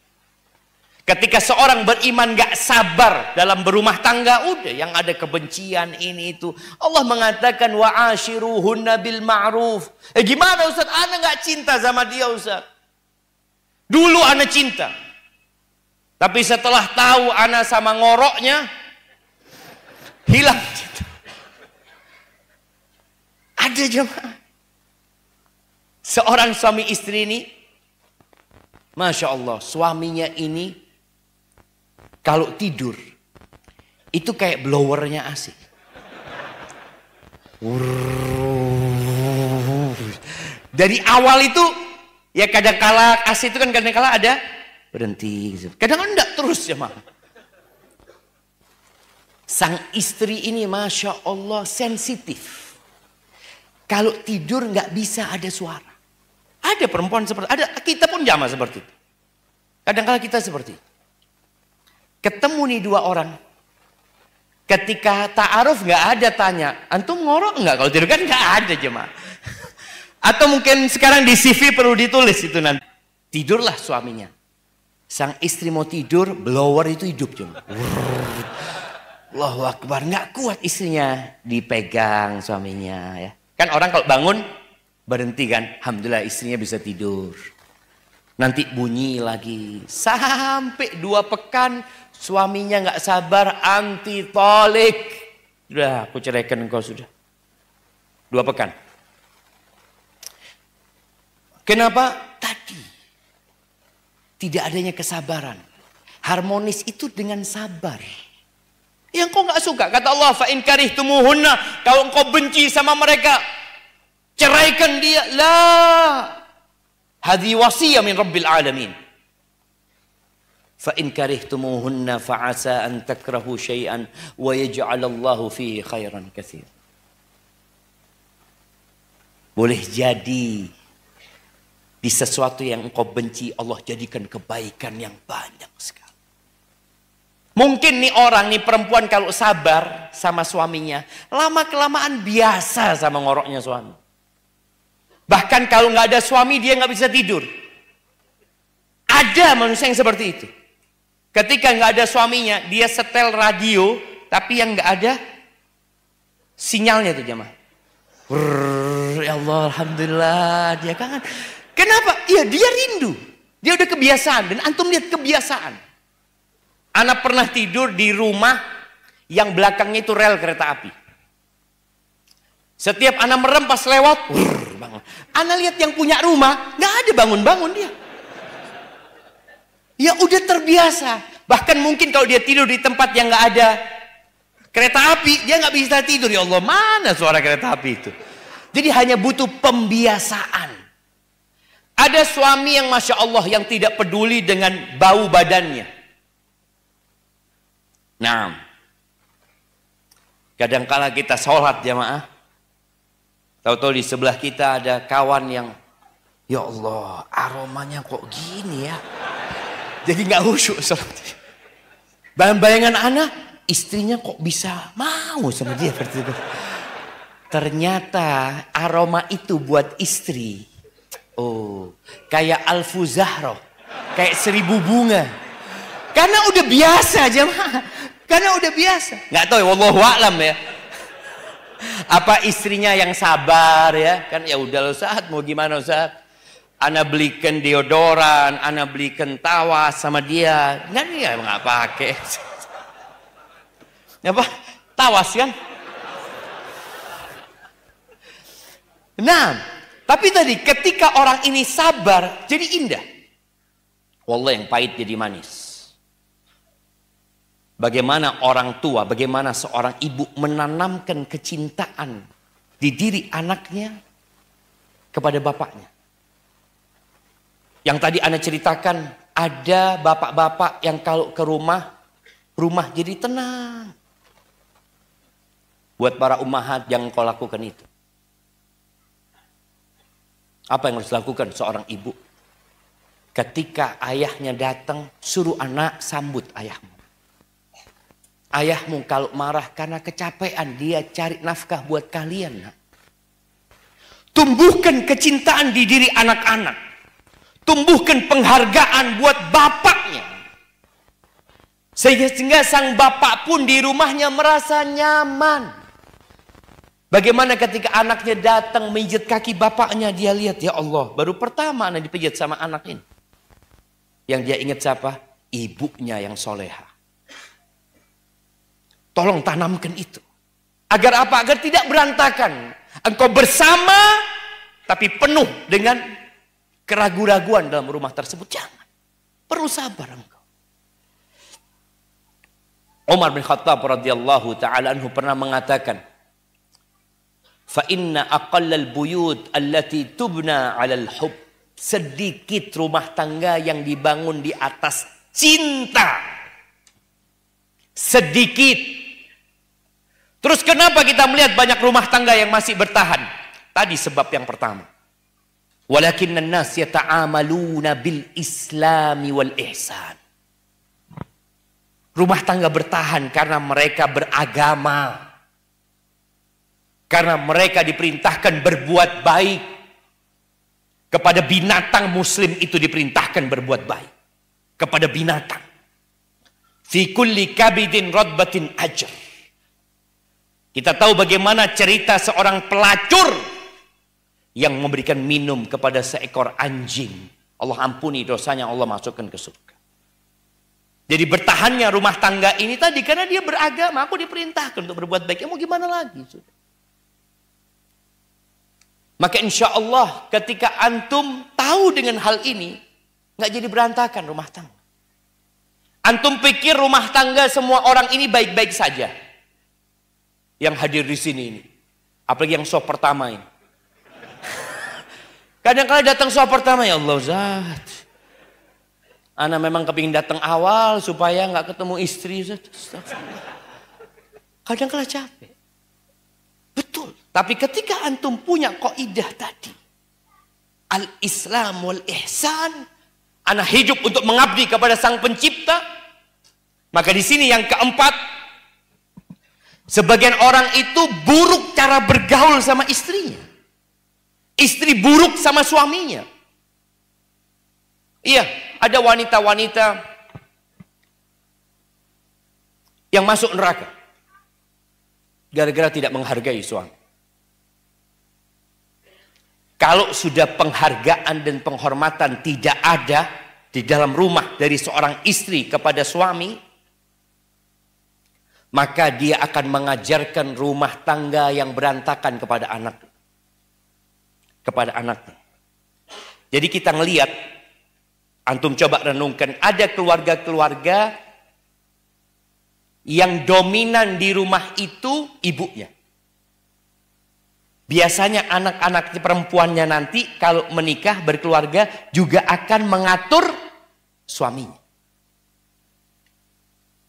Ketika seorang beriman gak sabar dalam berumah tangga, udah yang ada kebencian ini itu. Allah mengatakan wa ashiruhunna bil ma'ruf. Gimana Ustaz? Ana gak cinta sama dia Ustaz. Dulu ana cinta. Tapi setelah tahu ana sama ngoroknya, hilang cinta. Ada jemaah. Seorang suami istri ini, Masya Allah, suaminya ini kalau tidur itu kayak blowernya AC. Dari awal itu ya kadang-kala AC itu kan kadang-kala ada berhenti, kadang-kala enggak terus ya mah. Sang istri ini Masya Allah sensitif. Kalau tidur nggak bisa ada suara. Ada perempuan seperti ada, kita pun jamaah seperti itu. Kadang-kala kita seperti itu. Ketemu nih dua orang. Ketika ta'aruf nggak ada tanya, antum ngorok nggak? Kalau tidur kan nggak ada jemaah. Atau mungkin sekarang di CV perlu ditulis itu nanti. Tidurlah suaminya. Sang istri mau tidur, blower itu hidup jemaah. Allahu Akbar, nggak kuat istrinya. Dipegang suaminya ya. Kan orang kalau bangun berhenti kan, alhamdulillah istrinya bisa tidur. Nanti bunyi lagi sampai 2 pekan. Suaminya nggak sabar, anti tolik. Sudah, aku ceraikan engkau sudah. 2 pekan. Kenapa? Tadi tidak adanya kesabaran. Harmonis itu dengan sabar. Yang kau nggak suka, kata Allah, fa in karihtumuhunna, kalau engkau benci sama mereka, ceraikan dia. La, hadhi wasiyah min Rabbil alamin. Fa in karihtumuhunna fa asa an takrahu syai'an wa yaj'alallahu fihi khairan katsir. Boleh jadi di sesuatu yang engkau benci Allah jadikan kebaikan yang banyak sekali. Mungkin nih orang nih perempuan kalau sabar sama suaminya, lama kelamaan biasa sama ngoroknya suami. Bahkan kalau nggak ada suami dia nggak bisa tidur. Ada manusia yang seperti itu. Ketika nggak ada suaminya, dia setel radio, tapi yang nggak ada sinyalnya tuh jemaah. Ya Allah, alhamdulillah, dia kangen. Kenapa? Iya, dia rindu. Dia udah kebiasaan, dan antum lihat kebiasaan. Anak pernah tidur di rumah yang belakangnya itu rel kereta api. Setiap anak merem pas lewat, bangun. Anak lihat yang punya rumah, nggak ada bangun-bangun dia. Ya udah terbiasa. Bahkan mungkin kalau dia tidur di tempat yang nggak ada kereta api, dia nggak bisa tidur. Ya Allah, mana suara kereta api itu? Jadi hanya butuh pembiasaan. Ada suami yang Masya Allah yang tidak peduli dengan bau badannya. Nah, kadangkala kita sholat jamaah, tahu-tahu di sebelah kita ada kawan yang, ya Allah, aromanya kok gini ya. Jadi nggak khusyuk sholat. Bayangan anak, istrinya kok bisa mau sama dia. Ternyata aroma itu buat istri. Oh, kayak Al-Fuzahroh, kayak 1000 bunga. Karena udah biasa jemaah. Karena udah biasa. Nggak tahu ya, wallahu a'lam ya. Apa istrinya yang sabar ya? Kan ya udah Ustaz, mau gimana Ustaz? Ana belikan deodoran, ana belikan tawas sama dia. Kan ya nggak pakai. Apa? Tawas kan? Nah, tapi tadi ketika orang ini sabar, jadi indah. Wallah yang pahit jadi manis. Bagaimana orang tua, bagaimana seorang ibu menanamkan kecintaan di diri anaknya kepada bapaknya. Yang tadi Anda ceritakan, ada bapak-bapak yang kalau ke rumah jadi tenang. Buat para ummahat jangan kau lakukan itu. Apa yang harus dilakukan seorang ibu? Ketika ayahnya datang, suruh anak sambut ayahmu. Ayahmu kalau marah karena kecapean, dia cari nafkah buat kalian. Nak. Tumbuhkan kecintaan di diri anak-anak. Tumbuhkan penghargaan buat bapaknya. Sehingga sang bapak pun di rumahnya merasa nyaman. Bagaimana ketika anaknya datang menjijit kaki bapaknya, dia lihat, ya Allah, baru pertama anak dipijit sama anak ini. Yang dia ingat siapa? Ibunya yang soleha. Tolong tanamkan itu. Agar apa? Agar tidak berantakan. Engkau bersama, tapi penuh dengan keraguan-raguan dalam rumah tersebut. Jangan. Perlu sabar engkau. Umar bin Khattab radhiyallahu ta'ala anhu pernah mengatakan, fa inna aqallal buyut allati tubna 'alal hub. Sedikit rumah tangga yang dibangun di atas cinta. Sedikit. Terus kenapa kita melihat banyak rumah tangga yang masih bertahan? Tadi sebab yang pertama. Walakinnan nas yata'amaluna bil islami wal ihsan. Rumah tangga bertahan karena mereka beragama. Karena mereka diperintahkan berbuat baik. Kepada binatang muslim itu diperintahkan berbuat baik. Kepada binatang. Fi kulli kabidin radbatin ajr. Kita tahu bagaimana cerita seorang pelacur yang memberikan minum kepada seekor anjing. Allah ampuni dosanya, Allah masukkan ke surga. Jadi bertahannya rumah tangga ini tadi karena dia beragama. Aku diperintahkan untuk berbuat baik. Ya mau gimana lagi? Sudah. Maka insya Allah ketika antum tahu dengan hal ini, nggak jadi berantakan rumah tangga. Antum pikir rumah tangga semua orang ini baik-baik saja. Yang hadir di sini ini. Apalagi yang show pertama ini. Kadang-kadang datang show pertama, ya Allah Zat. Ana memang kepingin datang awal supaya nggak ketemu istri. Kadang-kadang capek. Betul. Tapi ketika antum punya kaidah tadi, al-Islam wal ihsan, ana hidup untuk mengabdi kepada Sang Pencipta. Maka di sini yang keempat, sebagian orang itu buruk cara bergaul sama istrinya. Istri buruk sama suaminya. Iya, ada wanita-wanita yang masuk neraka gara-gara tidak menghargai suami. Kalau sudah penghargaan dan penghormatan tidak ada di dalam rumah dari seorang istri kepada suami, maka dia akan mengajarkan rumah tangga yang berantakan kepada anaknya. Jadi kita ngelihat, antum coba renungkan, ada keluarga-keluarga yang dominan di rumah itu ibunya. Biasanya anak-anak perempuannya nanti kalau menikah berkeluarga juga akan mengatur suaminya.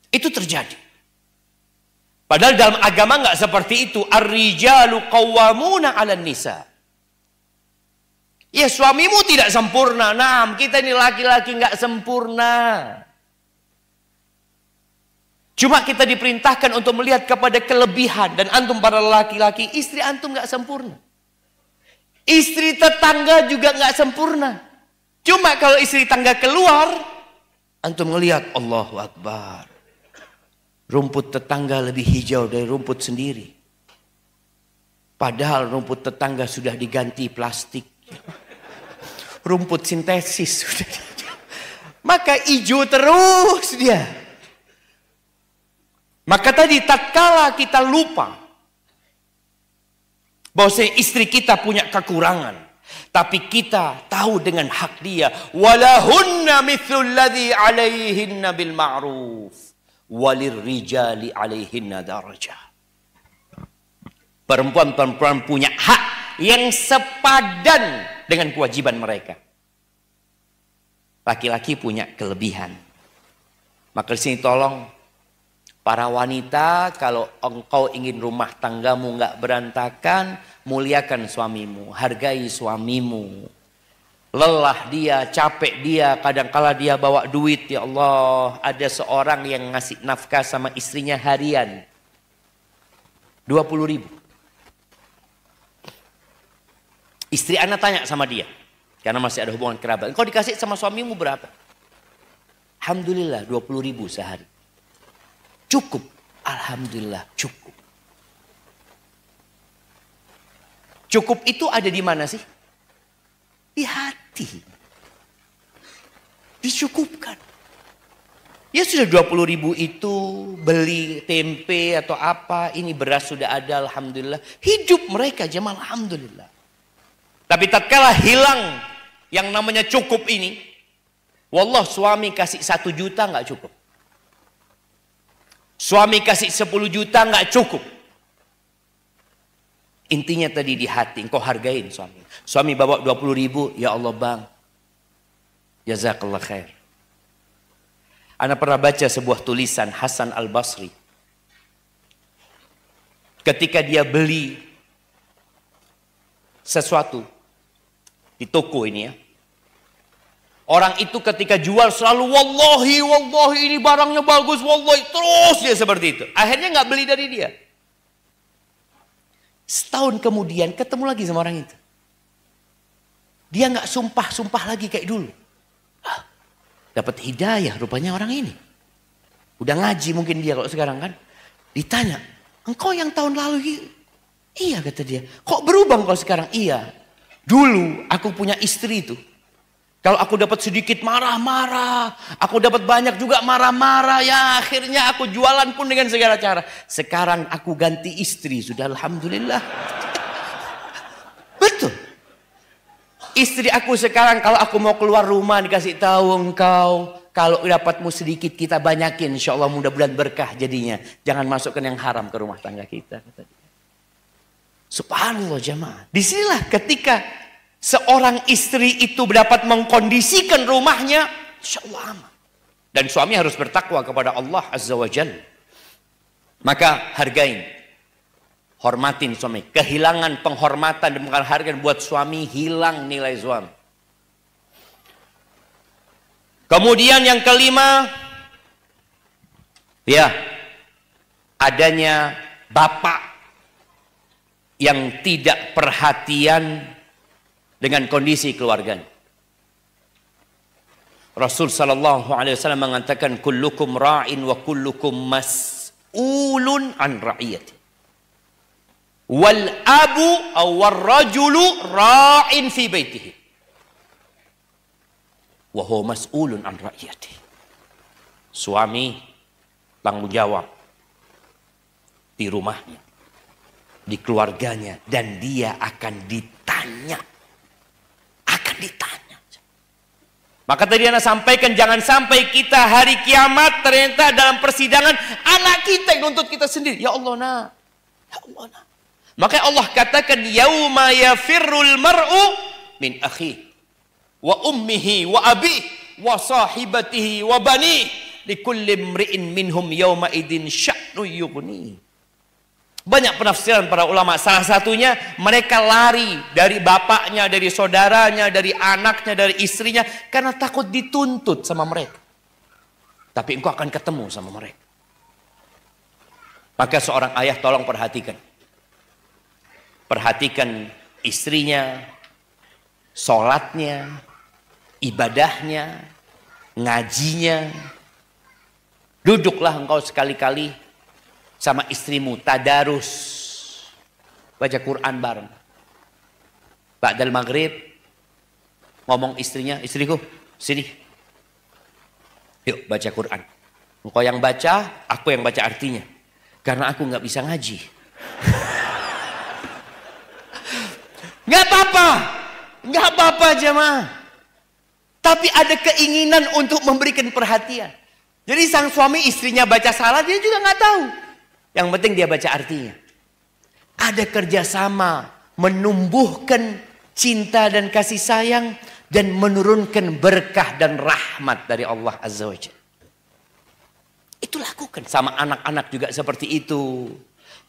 Itu terjadi. Padahal dalam agama nggak seperti itu. Ar-rijalu qawwamuna 'alan nisa. Ya suamimu tidak sempurna. Nah, kita ini laki-laki nggak sempurna. Cuma kita diperintahkan untuk melihat kepada kelebihan. Dan antum para laki-laki, istri antum nggak sempurna. Istri tetangga juga nggak sempurna. Cuma kalau istri tangga keluar, antum melihat Allahu Akbar. Rumput tetangga lebih hijau dari rumput sendiri. Padahal rumput tetangga sudah diganti plastik. Rumput sintesis sudah. Maka hijau terus dia. Maka tadi tatkala kita lupa bahwa istri kita punya kekurangan, tapi kita tahu dengan hak dia, walahunna mithlul ladzi 'alaihinna bil ma'ruf walirrijali 'alaihinna darajah. Perempuan-perempuan punya hak yang sepadan dengan kewajiban mereka. Laki-laki punya kelebihan. Maka di sini tolong para wanita, kalau engkau ingin rumah tanggamu nggak berantakan, muliakan suamimu, hargai suamimu. Lelah dia, capek dia, kadangkala dia bawa duit, ya Allah. Ada seorang yang ngasih nafkah sama istrinya harian. 20.000. Istri anak tanya sama dia, karena masih ada hubungan kerabat. Engkau dikasih sama suamimu berapa? Alhamdulillah 20.000 sehari. Cukup. Alhamdulillah cukup. Cukup itu ada di mana sih? Di hati. Dicukupkan. Ya sudah 20.000 itu beli tempe atau apa. Ini beras sudah ada Alhamdulillah. Hidup mereka jemaah Alhamdulillah. Tapi tatkala hilang yang namanya cukup ini. Wallah suami kasih 1 juta nggak cukup. Suami kasih 10 juta nggak cukup. Intinya tadi di hati, engkau hargain suami. Suami bawa 20.000, ya Allah bang, jazakallah khair. Ana pernah baca sebuah tulisan Hasan Al-Basri. Ketika dia beli sesuatu di toko ini ya. Orang itu ketika jual selalu wallahi, wallahi ini barangnya bagus, wallahi. Terus dia seperti itu. Akhirnya nggak beli dari dia. Setahun kemudian ketemu lagi sama orang itu. Dia nggak sumpah-sumpah lagi kayak dulu. Dapat hidayah rupanya orang ini. Udah ngaji mungkin dia kalau sekarang kan. Ditanya, engkau yang tahun lalu? Iya kata dia. Kok berubah kalau sekarang? Iya. Dulu aku punya istri itu. Kalau aku dapat sedikit marah-marah, aku dapat banyak juga marah-marah, ya akhirnya aku jualan pun dengan segala cara. Sekarang aku ganti istri, sudah Alhamdulillah. Betul. Istri aku sekarang kalau aku mau keluar rumah dikasih tahu engkau, kalau dapatmu sedikit kita banyakin, insya Allah mudah-mudahan berkah jadinya. Jangan masukkan yang haram ke rumah tangga kita. Subhanallah jamaah. Disinilah ketika seorang istri itu dapat mengkondisikan rumahnya, insya Allah aman. Dan suami harus bertakwa kepada Allah Azza wa Jalla. Maka hargain, hormatin suami. Kehilangan penghormatan dan penghargaan buat suami, hilang nilai suami. Kemudian yang kelima, ya, adanya bapak yang tidak perhatian dengan kondisi keluarganya. Rasul sallallahu alaihi wasallam mengatakan kullukum ra'in wa kullukum mas'ulun an ra'iyati. Wal abu aw war rajulu ra'in fi baitihi. Wa huwa mas'ulun an ra'iyati. Suami tanggung jawab di rumahnya, di keluarganya, dan dia akan ditanya. Ditanya. Maka tadi Anda sampaikan, jangan sampai kita hari kiamat ternyata dalam persidangan anak kita yang nuntut kita sendiri. Ya Allah nak, ya Allah nak. Maka Allah katakan, yauma yafirrul mar'u min akhi wa ummihi wa abi wa sahibatihi wa bani likulli imri'in minhum yauma idin sya'nu yughni. Banyak penafsiran para ulama. Salah satunya mereka lari dari bapaknya, dari saudaranya, dari anaknya, dari istrinya karena takut dituntut sama mereka. Tapi engkau akan ketemu sama mereka. Maka seorang ayah tolong perhatikan. Perhatikan istrinya, sholatnya, ibadahnya, ngajinya. Duduklah engkau sekali-kali sama istrimu, tadarus. Baca Quran bareng. Ba'dal maghrib, ngomong istrinya, istriku, sini. Yuk baca Quran. Engkau yang baca, aku yang baca artinya. Karena aku nggak bisa ngaji. Nggak apa-apa. Nggak apa-apa jemaah. Tapi ada keinginan untuk memberikan perhatian. Jadi sang suami istrinya baca salah, dia juga nggak tahu. Yang penting dia baca artinya. Ada kerjasama menumbuhkan cinta dan kasih sayang dan menurunkan berkah dan rahmat dari Allah Azza wa Jalla. Itu lakukan sama anak-anak juga seperti itu.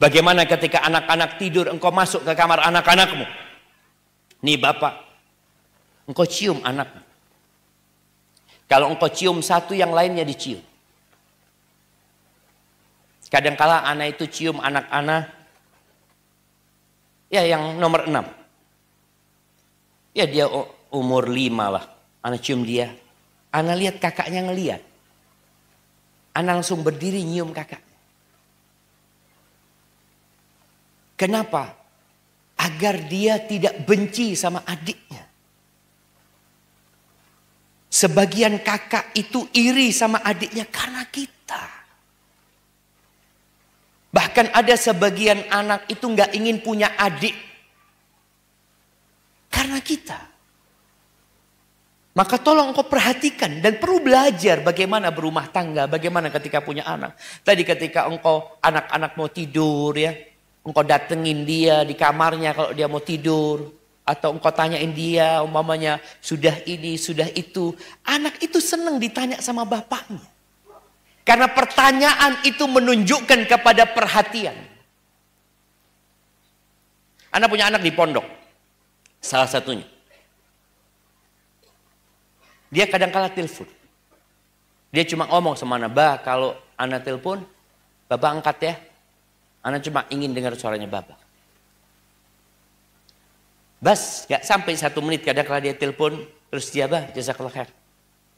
Bagaimana ketika anak-anak tidur, engkau masuk ke kamar anak-anakmu. Nih bapak, engkau cium anakmu. Kalau engkau cium satu, yang lainnya dicium. Kadangkala anak itu cium anak-anak, ya yang nomor 6. Ya dia umur 5 lah. Anak cium dia. Anak lihat kakaknya ngelihat. Anak langsung berdiri nyium kakak. Kenapa? Agar dia tidak benci sama adiknya. Sebagian kakak itu iri sama adiknya karena kita. Bahkan ada sebagian anak itu nggak ingin punya adik karena kita. Maka tolong engkau perhatikan dan perlu belajar bagaimana berumah tangga, bagaimana ketika punya anak. Tadi ketika engkau anak-anak mau tidur ya, engkau datengin dia di kamarnya kalau dia mau tidur. Atau engkau tanyain dia umpamanya sudah ini, sudah itu. Anak itu senang ditanya sama bapaknya. Karena pertanyaan itu menunjukkan kepada perhatian. Anak punya anak di pondok. Salah satunya. Dia kadang-kala telepon. Dia cuma ngomong sama anak, "Bah, kalau anak telepon, Bapak angkat ya. Anak cuma ingin dengar suaranya Bapak." Bas, gak sampai 1 menit kadang-kala dia telepon, terus dia, "Bah, jazakallah khair."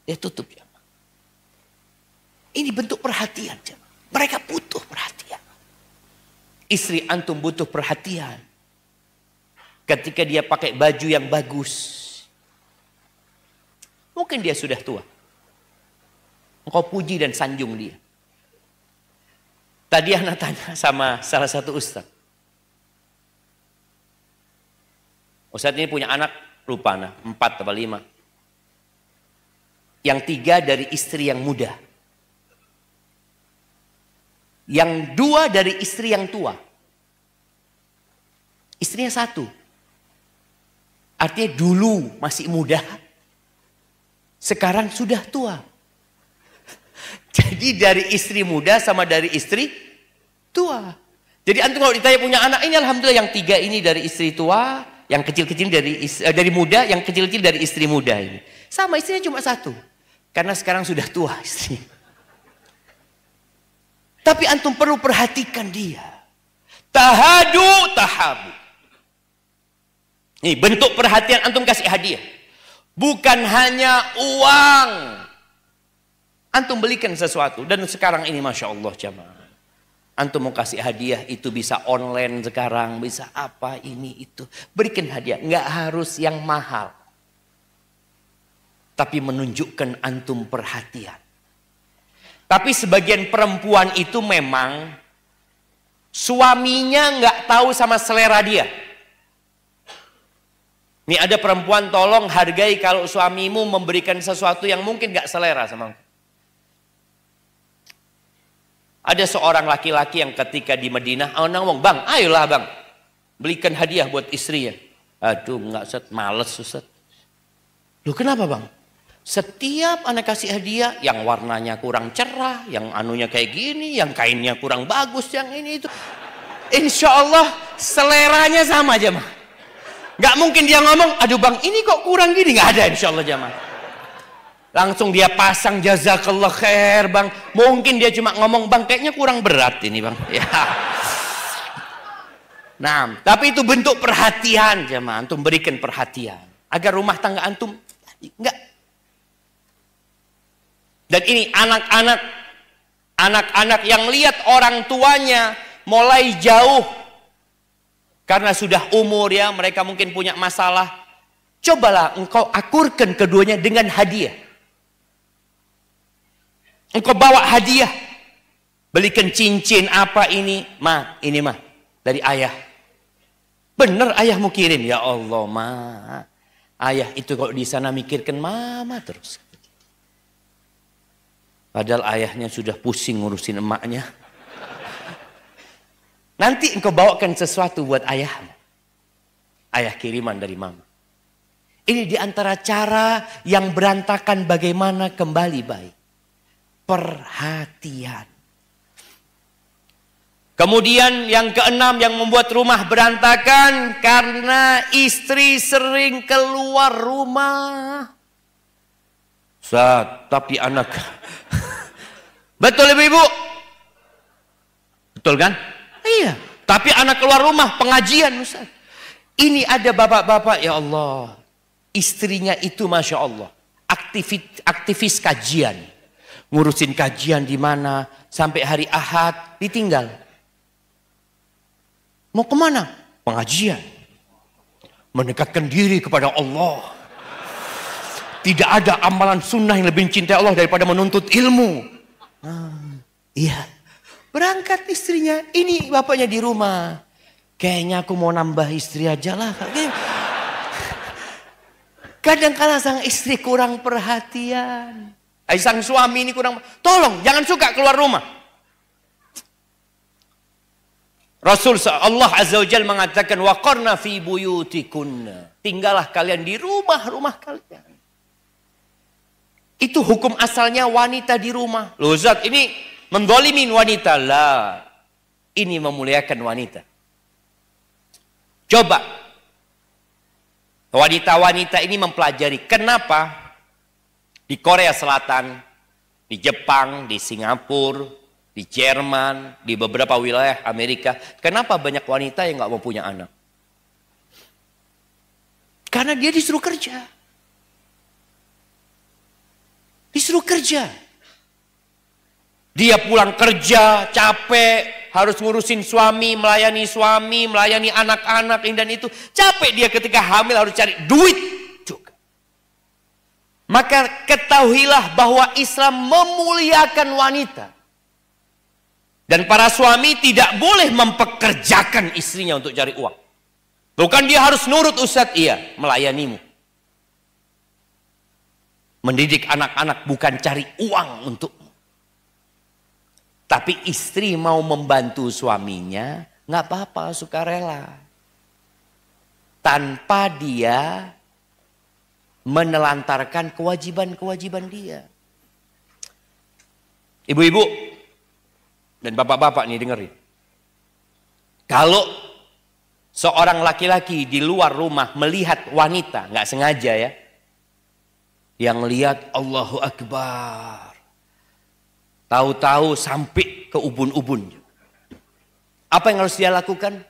Dia tutup ya. Ini bentuk perhatian. Mereka butuh perhatian. Istri antum butuh perhatian. Ketika dia pakai baju yang bagus. Mungkin dia sudah tua. Engkau puji dan sanjung dia. Tadi anak tanya sama salah satu ustaz. Ustaz ini punya anak, lupa anak, 4 atau 5. Yang 3 dari istri yang muda. Yang 2 dari istri yang tua. Istrinya 1. Artinya dulu masih muda. Sekarang sudah tua. Jadi dari istri muda sama dari istri tua. Jadi antum kalau ditanya punya anak ini, alhamdulillah yang 3 ini dari istri tua, yang kecil-kecil dari muda, yang kecil-kecil dari istri muda ini. Sama istrinya cuma 1. Karena sekarang sudah tua istri. Tapi antum perlu perhatikan dia. Tahadu tahabu. Ini bentuk perhatian antum kasih hadiah. Bukan hanya uang. Antum belikan sesuatu. Dan sekarang ini Masya Allah jamaah. Antum mau kasih hadiah itu bisa online sekarang. Bisa apa ini itu. Berikan hadiah. Nggak harus yang mahal. Tapi menunjukkan antum perhatian. Tapi sebagian perempuan itu memang suaminya nggak tahu sama selera dia. Nih ada perempuan, tolong hargai kalau suamimu memberikan sesuatu yang mungkin nggak selera sama kamu. Ada seorang laki-laki yang ketika di Madinah, ngomong, "Bang, ayolah bang, belikan hadiah buat istrinya. Aduh, enggak Ustaz, males Ustaz. Loh kenapa bang? Setiap anak kasih hadiah, yang warnanya kurang cerah, yang anunya kayak gini, yang kainnya kurang bagus, yang ini itu. Insya Allah seleranya sama jemaah. Gak mungkin dia ngomong, aduh bang ini kok kurang gini. Gak ada insya Allah jemaah. Langsung dia pasang jazakallah khair bang. Mungkin dia cuma ngomong, bang kayaknya kurang berat ini bang. Ya. Nah, tapi itu bentuk perhatian jemaah. Antum berikan perhatian. Agar rumah tangga antum enggak. Dan ini anak-anak yang lihat orang tuanya mulai jauh karena sudah umur ya, mereka mungkin punya masalah. Cobalah engkau akurkan keduanya dengan hadiah. Engkau bawa hadiah, belikan cincin apa ini mah dari ayah. Bener ayahmu kirim, ya Allah mah. Ayah itu kalau di sana mikirkan mama terus. Padahal ayahnya sudah pusing ngurusin emaknya. Nanti engkau bawakan sesuatu buat ayahmu. Ayah kiriman dari mama. Ini diantara cara yang berantakan bagaimana kembali baik. Perhatian. Kemudian yang keenam yang membuat rumah berantakan. Karena istri sering keluar rumah. Tapi anak... Betul ibu-ibu? Betul kan? Iya. Tapi anak keluar rumah pengajian Ustaz. Ini ada bapak-bapak ya Allah. Istrinya itu Masya Allah. Aktivis kajian. Ngurusin kajian di mana. Sampai hari Ahad ditinggal. Mau kemana? Pengajian. Mendekatkan diri kepada Allah. Tidak ada amalan sunnah yang lebih mencintai Allah daripada menuntut ilmu. Iya, berangkat istrinya. Ini bapaknya di rumah. Kayaknya aku mau nambah istri aja lah. Kadang-kadang sang istri kurang perhatian. Sang suami ini kurang. Tolong jangan suka keluar rumah. Rasul Allah Azza wa Jalla mengatakan waqarna fi buyutikunna. Tinggallah kalian di rumah-rumah kalian. Itu hukum asalnya wanita di rumah. Loh Ustaz, ini mendolimin wanita. Lah, ini memuliakan wanita. Coba. Wanita-wanita ini mempelajari. Kenapa di Korea Selatan, di Jepang, di Singapura, di Jerman, di beberapa wilayah Amerika. Kenapa banyak wanita yang gak mau punya anak? Karena dia disuruh kerja. Disuruh kerja. Dia pulang kerja, capek, harus ngurusin suami, melayani anak-anak, dan itu. Capek dia ketika hamil harus cari duit juga. Maka ketahuilah bahwa Islam memuliakan wanita. Dan para suami tidak boleh mempekerjakan istrinya untuk cari uang. Bukan dia harus nurut Ustadz, iya, melayanimu. Mendidik anak-anak bukan cari uang untukmu. Tapi istri mau membantu suaminya, nggak apa-apa, sukarela. Tanpa dia menelantarkan kewajiban-kewajiban dia. Ibu-ibu dan bapak-bapak nih dengerin. Kalau seorang laki-laki di luar rumah melihat wanita, nggak sengaja ya, yang lihat Allahu Akbar, tahu-tahu sampai ke ubun-ubun. Apa yang harus dia lakukan?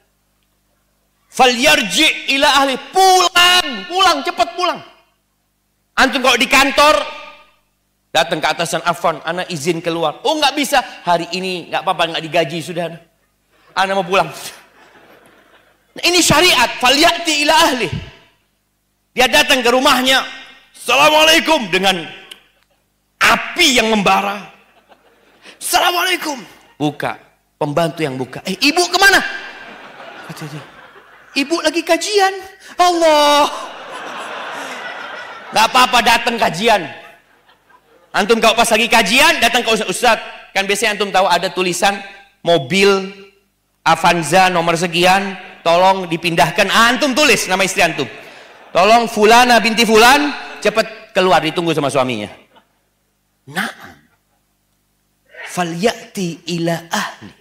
Falyarji ila ahli, pulang, cepat pulang. Antum kalau di kantor, datang ke atasan, Afwan, ana izin keluar. Oh nggak bisa, hari ini nggak apa-apa, nggak digaji sudah. Ana mau pulang. Nah, ini syariat, falyati ila ahli. Dia datang ke rumahnya. Assalamualaikum dengan api yang membara. Assalamualaikum. Buka, pembantu yang buka. Ibu kemana? Kata dia, ibu lagi kajian. Allah. Gak apa-apa datang kajian. Antum kalau pas lagi kajian datang ke Ustaz. Kan biasanya antum tahu ada tulisan mobil Avanza nomor sekian tolong dipindahkan. Antum tulis nama istri antum. Tolong Fulana binti Fulan cepat keluar, ditunggu sama suaminya. Na'am. Falyati ila ahli.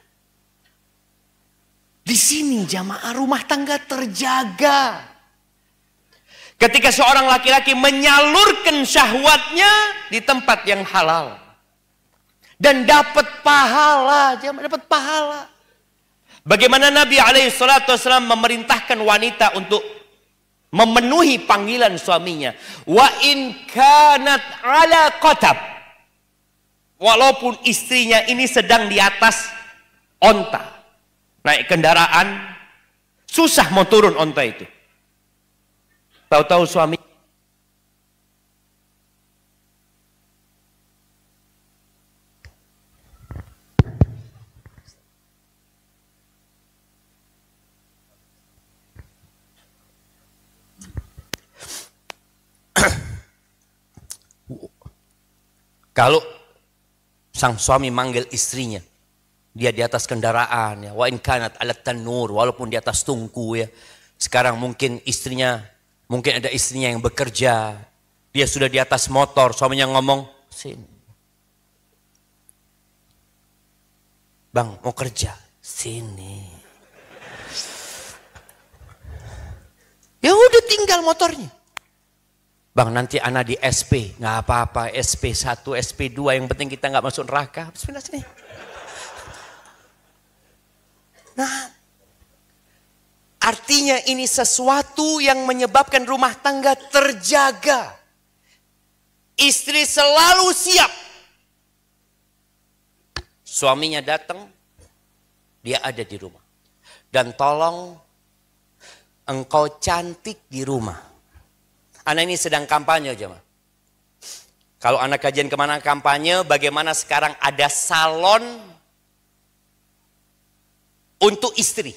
Di sini jamaah rumah tangga terjaga. Ketika seorang laki-laki menyalurkan syahwatnya di tempat yang halal. Dan dapat pahala, dapat pahala. Bagaimana Nabi SAW memerintahkan wanita untuk memenuhi panggilan suaminya. Wa in kanat ala qatab. Walaupun istrinya ini sedang di atas onta. Naik kendaraan, susah mau turun onta itu. Tahu-tahu suami kalau sang suami manggil istrinya, dia di atas kendaraan ya, wa in kanat alat tanur, walaupun di atas tungku ya. Sekarang mungkin ada istrinya yang bekerja, dia sudah di atas motor, suaminya ngomong, sini. Bang, mau kerja, sini. Ya udah tinggal motornya. Bang, nanti anak di SP, nggak apa-apa, SP1, SP2, yang penting kita nggak masuk neraka. Bismillah sini. Nah, artinya ini sesuatu yang menyebabkan rumah tangga terjaga. Istri selalu siap. Suaminya datang, dia ada di rumah. Dan tolong, engkau cantik di rumah. Anak ini sedang kampanye aja, Mas. Kalau anak kajian kemana kampanye, bagaimana sekarang ada salon untuk istri.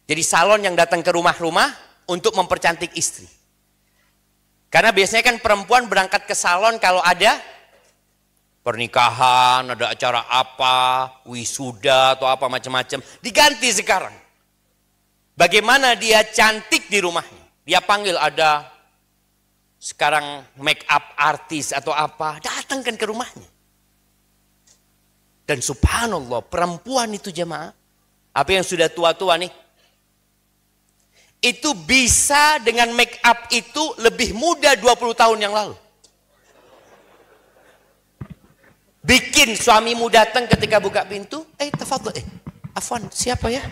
Jadi salon yang datang ke rumah-rumah untuk mempercantik istri. Karena biasanya kan perempuan berangkat ke salon kalau ada pernikahan, ada acara apa, wisuda atau apa macam-macam. Diganti sekarang. Bagaimana dia cantik di rumahnya. Dia panggil ada sekarang make up artis atau apa, datangkan ke rumahnya. Dan subhanallah, perempuan itu jemaah, apa yang sudah tua-tua nih, itu bisa dengan make up itu lebih muda 20 tahun yang lalu. Bikin suamimu datang ketika buka pintu, tafadhol, afwan, siapa ya?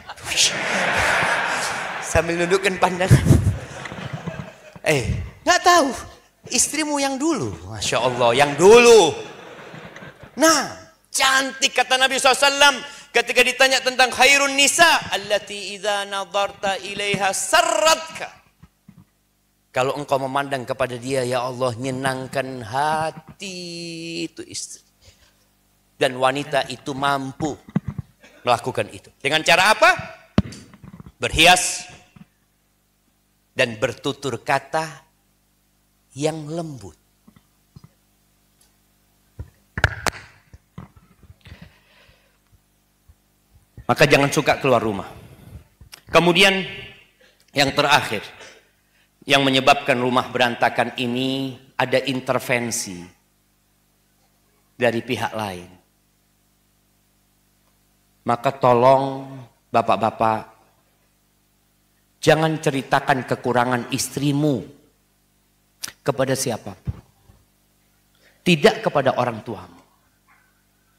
Sambil nundukkan pandangan. Nggak tahu, istrimu yang dulu, Masya Allah, yang dulu. Nah, cantik kata Nabi SAW ketika ditanya tentang khairun nisa, allati idza nadarta ilaiha sarratka. Kalau engkau memandang kepada dia, ya Allah, nyenangkan hati itu istri. Dan wanita itu mampu melakukan itu. Dengan cara apa? Berhias dan bertutur kata yang lembut. Maka jangan suka keluar rumah. Kemudian yang terakhir, yang menyebabkan rumah berantakan ini ada intervensi dari pihak lain. Maka tolong bapak-bapak, jangan ceritakan kekurangan istrimu kepada siapapun. Tidak kepada orang tuamu.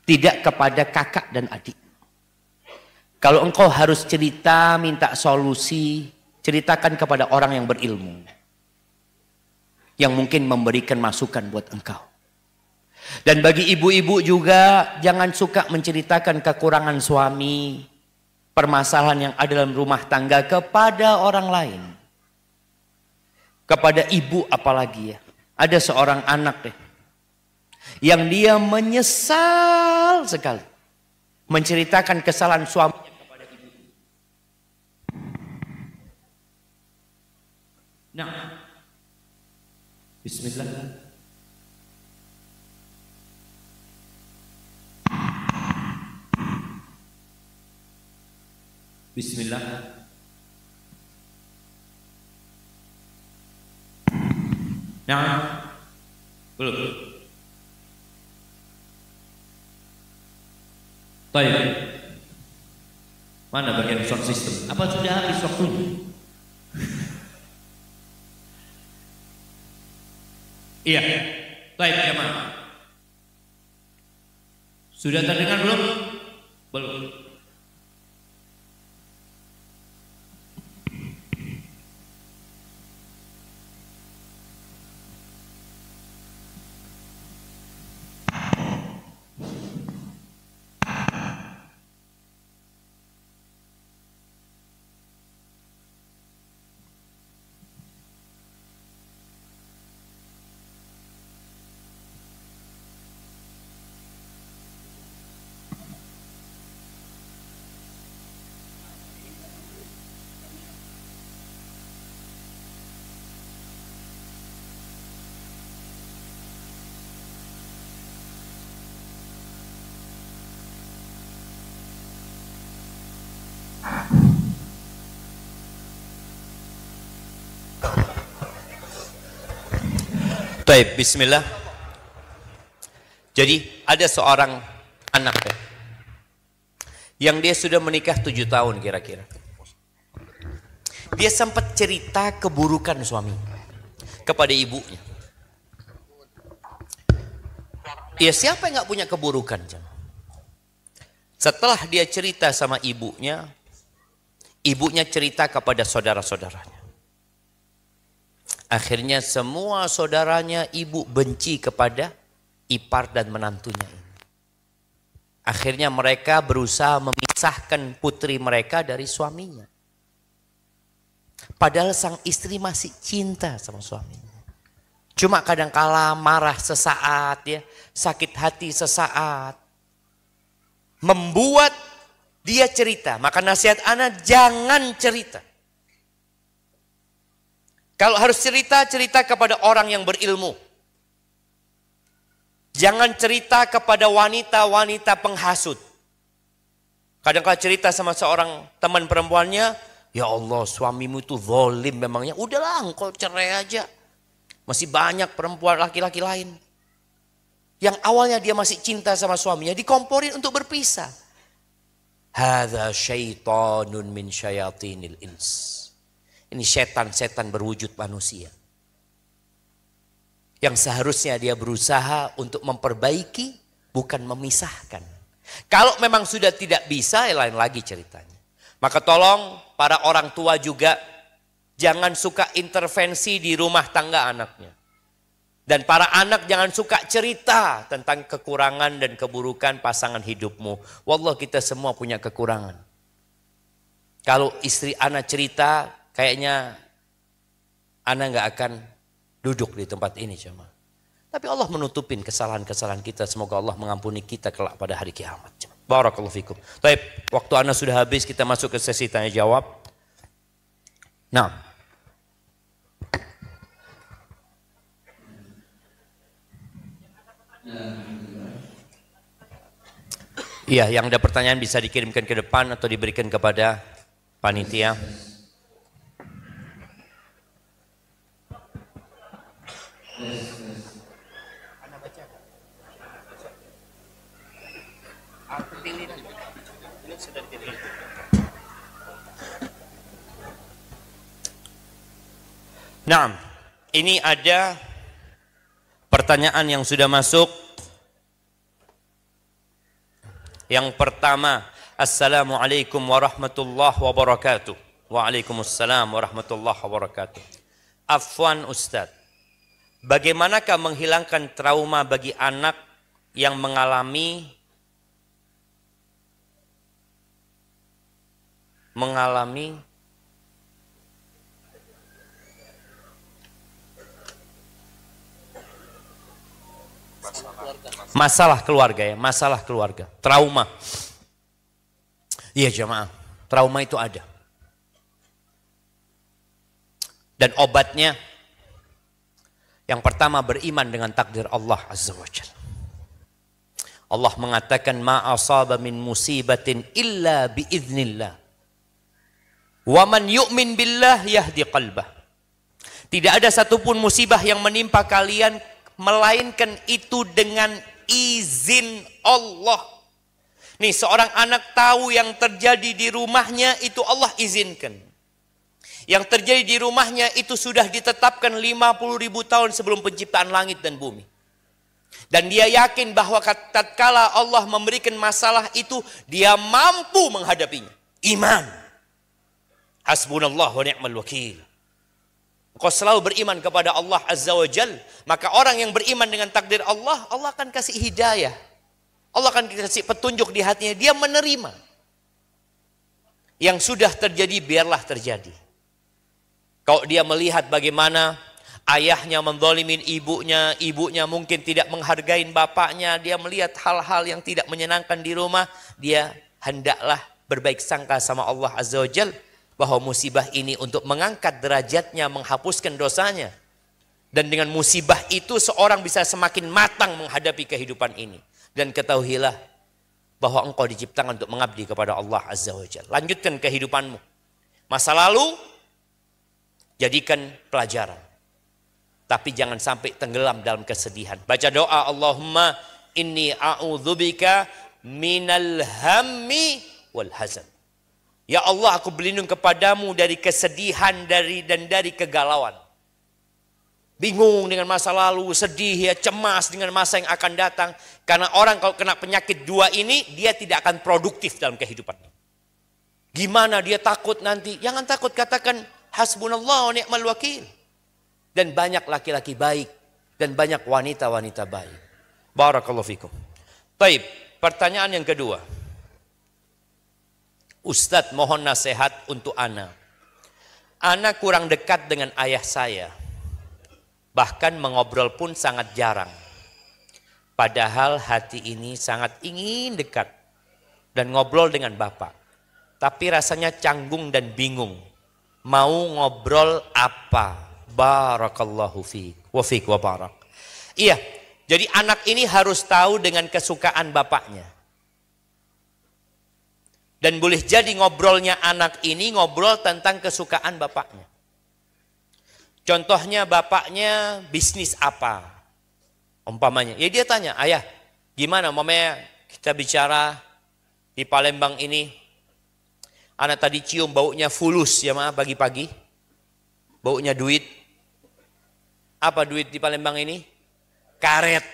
Tidak kepada kakak dan adik. Kalau engkau harus cerita, minta solusi, ceritakan kepada orang yang berilmu. Yang mungkin memberikan masukan buat engkau. Dan bagi ibu-ibu juga, jangan suka menceritakan kekurangan suami, permasalahan yang ada dalam rumah tangga kepada orang lain. Kepada ibu apalagi ya. Ada seorang anak deh, yang dia menyesal sekali menceritakan kesalahan suaminya kepada ibu. Nah, bismillah. Bismillah. Nah, belum. Baik. Mana bagian sound system? Apa sudah habis waktunya? Iya. Baik, jemaah. Sudah terdengar belum? Belum. Baik, bismillah. Jadi ada seorang anak yang dia sudah menikah 7 tahun kira-kira. Dia sempat cerita keburukan suami kepada ibunya. Ya siapa yang gak punya keburukan? Setelah dia cerita sama ibunya, ibunya cerita kepada saudara-saudaranya. Akhirnya semua saudaranya ibu benci kepada ipar dan menantunya ini. Akhirnya mereka berusaha memisahkan putri mereka dari suaminya. Padahal sang istri masih cinta sama suaminya. Cuma kadang-kala marah sesaat ya, sakit hati sesaat. Membuat dia cerita. Maka nasihat anak, jangan cerita. Kalau harus cerita, cerita kepada orang yang berilmu. Jangan cerita kepada wanita-wanita penghasut. Kadang-kadang cerita sama seorang teman perempuannya, ya Allah suamimu itu zalim memangnya. Udahlah engkau cerai aja. Masih banyak perempuan laki-laki lain. Yang awalnya dia masih cinta sama suaminya, dikomporin untuk berpisah. Hadza syaitanun min syayatinil ins. Ini setan-setan berwujud manusia. Yang seharusnya dia berusaha untuk memperbaiki, bukan memisahkan. Kalau memang sudah tidak bisa, ya lain lagi ceritanya. Maka tolong para orang tua juga, jangan suka intervensi di rumah tangga anaknya. Dan para anak jangan suka cerita tentang kekurangan dan keburukan pasangan hidupmu. Wallah kita semua punya kekurangan. Kalau istri anak cerita, kayaknya anak nggak akan duduk di tempat ini cuma. Tapi Allah menutupin kesalahan-kesalahan kita. Semoga Allah mengampuni kita kelak pada hari kiamat. Barakallahu fikum. Baik, waktu anak sudah habis, kita masuk ke sesi tanya jawab. Nah. Iya, yang ada pertanyaan bisa dikirimkan ke depan atau diberikan kepada panitia. Nah, ini ada pertanyaan yang sudah masuk. Yang pertama, Assalamualaikum warahmatullahi wabarakatuh. Waalaikumsalam warahmatullahi wabarakatuh. Afwan Ustadz, bagaimanakah menghilangkan trauma bagi anak yang mengalami masalah keluarga ya, masalah keluarga, trauma. Iya jemaah, trauma itu ada. Dan obatnya yang pertama beriman dengan takdir Allah Azza wa Jalla. Allah mengatakan ma asaba min musibatin illa biiznillah. Wa man yu'min billah yahdi qalbah. Tidak ada satupun musibah yang menimpa kalian melainkan itu dengan izin Allah. Nih, seorang anak tahu yang terjadi di rumahnya itu Allah izinkan. Yang terjadi di rumahnya itu sudah ditetapkan 50.000 tahun sebelum penciptaan langit dan bumi. Dan dia yakin bahwa tatkala Allah memberikan masalah itu, dia mampu menghadapinya. Iman. Hasbunallah wa ni'mal wakil. Kau selalu beriman kepada Allah Azza wa Jal, maka orang yang beriman dengan takdir Allah, Allah akan kasih hidayah. Allah akan kasih petunjuk di hatinya, dia menerima. Yang sudah terjadi biarlah terjadi. Kalau dia melihat bagaimana ayahnya menzalimin ibunya, ibunya mungkin tidak menghargai bapaknya, dia melihat hal-hal yang tidak menyenangkan di rumah, dia hendaklah berbaik sangka sama Allah Azza wa Jal bahwa musibah ini untuk mengangkat derajatnya, menghapuskan dosanya. Dan dengan musibah itu seorang bisa semakin matang menghadapi kehidupan ini. Dan ketahuilah bahwa engkau diciptakan untuk mengabdi kepada Allah Azza wa Jal. Lanjutkan kehidupanmu. Masa lalu jadikan pelajaran. Tapi jangan sampai tenggelam dalam kesedihan. Baca doa, Allahumma inni a'udzubika minal hammi wal hazan. Ya Allah, aku berlindung kepadamu dari kesedihan dan dari kegalauan. Bingung dengan masa lalu, sedih ya, cemas dengan masa yang akan datang. Karena orang kalau kena penyakit dua ini, dia tidak akan produktif dalam kehidupannya. Gimana dia takut nanti? Jangan takut, katakan hasbunallah wa ni'mal wakil. Dan banyak laki-laki baik dan banyak wanita-wanita baik. Barakallahu fikum. Baik, pertanyaan yang kedua. Ustadz, mohon nasihat untuk ana. Ana kurang dekat dengan ayah saya. Bahkan mengobrol pun sangat jarang. Padahal hati ini sangat ingin dekat dan ngobrol dengan bapak. Tapi rasanya canggung dan bingung. Mau ngobrol apa? Barakallahu fiik wa fiik wa barak. Iya, jadi anak ini harus tahu dengan kesukaan bapaknya. Dan boleh jadi ngobrolnya anak ini ngobrol tentang kesukaan bapaknya. Contohnya bapaknya bisnis apa? Umpamanya, ya dia tanya, ayah gimana mamanya kita bicara di Palembang ini. Anak tadi cium baunya fulus ya maaf pagi-pagi. Baunya duit. Apa duit di Palembang ini? Karet.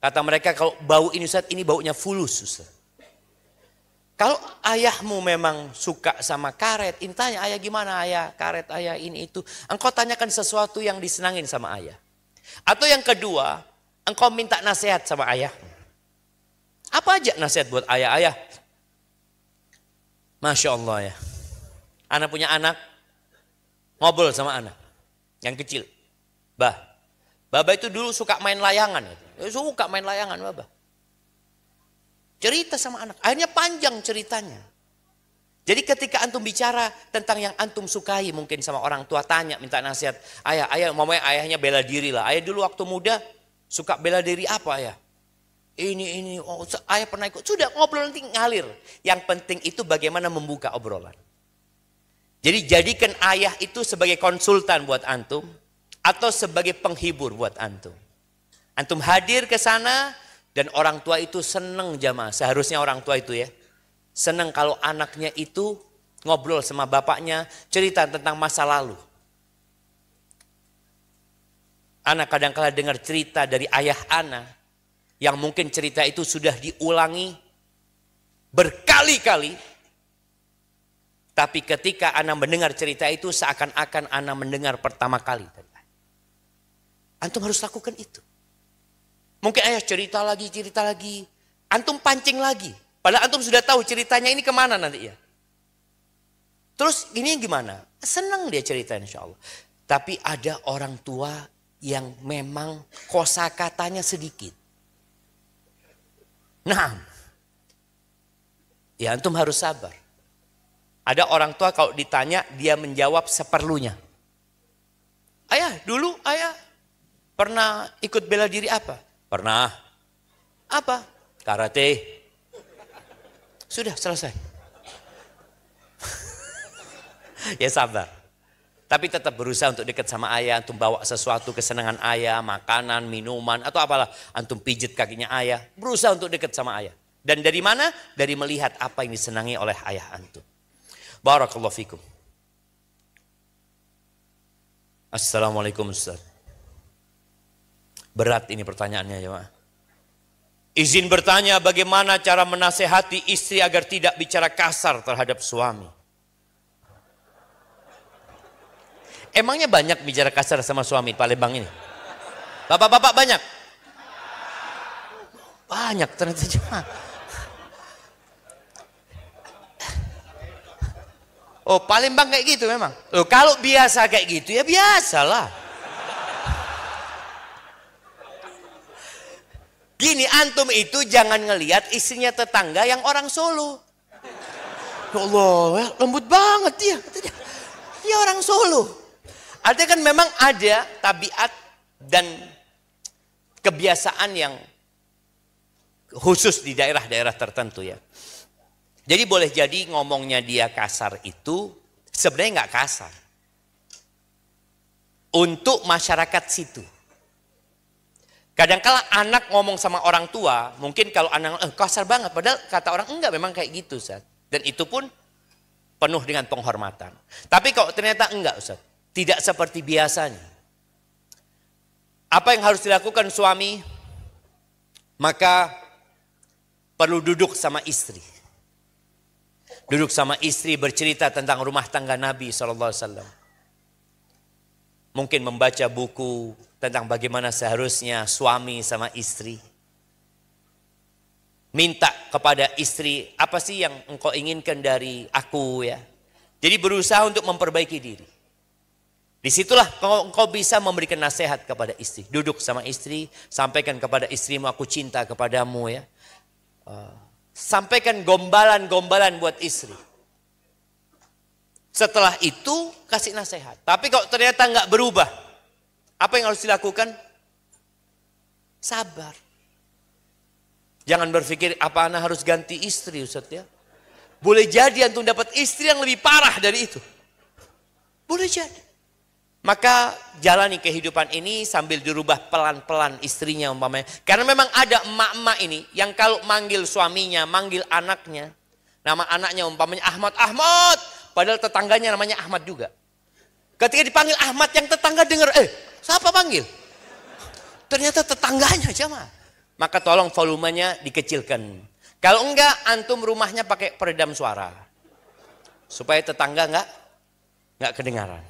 Kata mereka kalau bau ini Ustaz, ini baunya fulus Ustaz. Kalau ayahmu memang suka sama karet, ini tanya ayah gimana ayah, karet ayah ini itu. Engkau tanyakan sesuatu yang disenangin sama ayah. Atau yang kedua, engkau minta nasihat sama ayah. Apa aja nasihat buat ayah? Ayah, Masya Allah ya. Anak punya anak, ngobrol sama anak yang kecil. Baba itu dulu suka main layangan. Suka main layangan Baba. Cerita sama anak, akhirnya panjang ceritanya. Jadi ketika antum bicara tentang yang antum sukai mungkin sama orang tua, tanya, minta nasihat. Ayah, mamanya ayahnya bela diri lah. Ayah dulu waktu muda suka bela diri apa ayah? Ini, oh, ayah pernah ikut. Sudah ngobrol nanti ngalir. Yang penting itu bagaimana membuka obrolan. Jadi jadikan ayah itu sebagai konsultan buat antum. Atau sebagai penghibur buat antum. Antum hadir ke sana. Dan orang tua itu senang jamaah, seharusnya orang tua itu ya. Senang kalau anaknya itu ngobrol sama bapaknya, cerita tentang masa lalu. Anak kadang-kala dengar cerita dari ayah anak, yang mungkin cerita itu sudah diulangi berkali-kali. Tapi ketika anak mendengar cerita itu seakan-akan anak mendengar pertama kali. Antum harus lakukan itu. Mungkin ayah cerita lagi. Antum pancing lagi. Padahal antum sudah tahu ceritanya ini kemana nanti ya. Terus ini gimana? Senang dia cerita insya Allah. Tapi ada orang tua yang memang kosakatanya sedikit. Nah, ya antum harus sabar. Ada orang tua kalau ditanya dia menjawab seperlunya. Ayah, dulu ayah pernah ikut bela diri apa? Pernah. Apa? Karate. Sudah selesai. Ya sabar. Tapi tetap berusaha untuk dekat sama ayah, antum bawa sesuatu kesenangan ayah, makanan, minuman, atau apalah. Antum pijit kakinya ayah, berusaha untuk dekat sama ayah. Dan dari mana? Dari melihat apa yang disenangi oleh ayah antum. Barakallahu fikum. Assalamualaikum Ustaz. Berat ini pertanyaannya jemaah. Izin bertanya, bagaimana cara menasehati istri agar tidak bicara kasar terhadap suami? Emangnya banyak bicara kasar sama suami Palembang ini? Bapak-bapak banyak? Banyak ternyata jemaah. Oh, Palembang kayak gitu memang. Loh, kalau biasa kayak gitu ya biasalah. Gini, antum itu jangan ngelihat istrinya tetangga yang orang Solo. Ya Allah, lembut banget dia. Dia orang Solo. Artinya kan memang ada tabiat dan kebiasaan yang khusus di daerah-daerah tertentu ya. Jadi boleh jadi ngomongnya dia kasar itu sebenarnya nggak kasar. Untuk masyarakat situ. Kadang-kala anak ngomong sama orang tua, mungkin kalau anak kasar banget, padahal kata orang enggak memang kayak gitu Ustaz. Dan itu pun penuh dengan penghormatan. Tapi kalau ternyata enggak Ustaz, tidak seperti biasanya. Apa yang harus dilakukan suami? Maka perlu duduk sama istri. Duduk sama istri bercerita tentang rumah tangga Nabi SAW. Mungkin membaca buku tentang bagaimana seharusnya suami sama istri. Minta kepada istri, apa sih yang engkau inginkan dari aku ya. Jadi berusaha untuk memperbaiki diri. Disitulah engkau bisa memberikan nasihat kepada istri. Duduk sama istri, sampaikan kepada istrimu, aku cinta kepadamu ya. Sampaikan gombalan-gombalan buat istri. Setelah itu kasih nasihat. Tapi kalau ternyata nggak berubah, apa yang harus dilakukan? Sabar. Jangan berpikir apa anak harus ganti istri Ustaz ya. Boleh jadi antum dapat istri yang lebih parah dari itu. Boleh jadi. Maka jalani kehidupan ini sambil dirubah pelan-pelan istrinya umpamanya. Karena memang ada emak-emak ini yang kalau manggil suaminya, manggil anaknya. Nama anaknya umpamanya Ahmad. Padahal tetangganya namanya Ahmad juga. Ketika dipanggil Ahmad, yang tetangga dengar, siapa panggil? Ternyata tetangganya jemaah. Maka tolong volumenya dikecilkan. Kalau enggak, antum rumahnya pakai peredam suara. Supaya tetangga enggak kedengaran.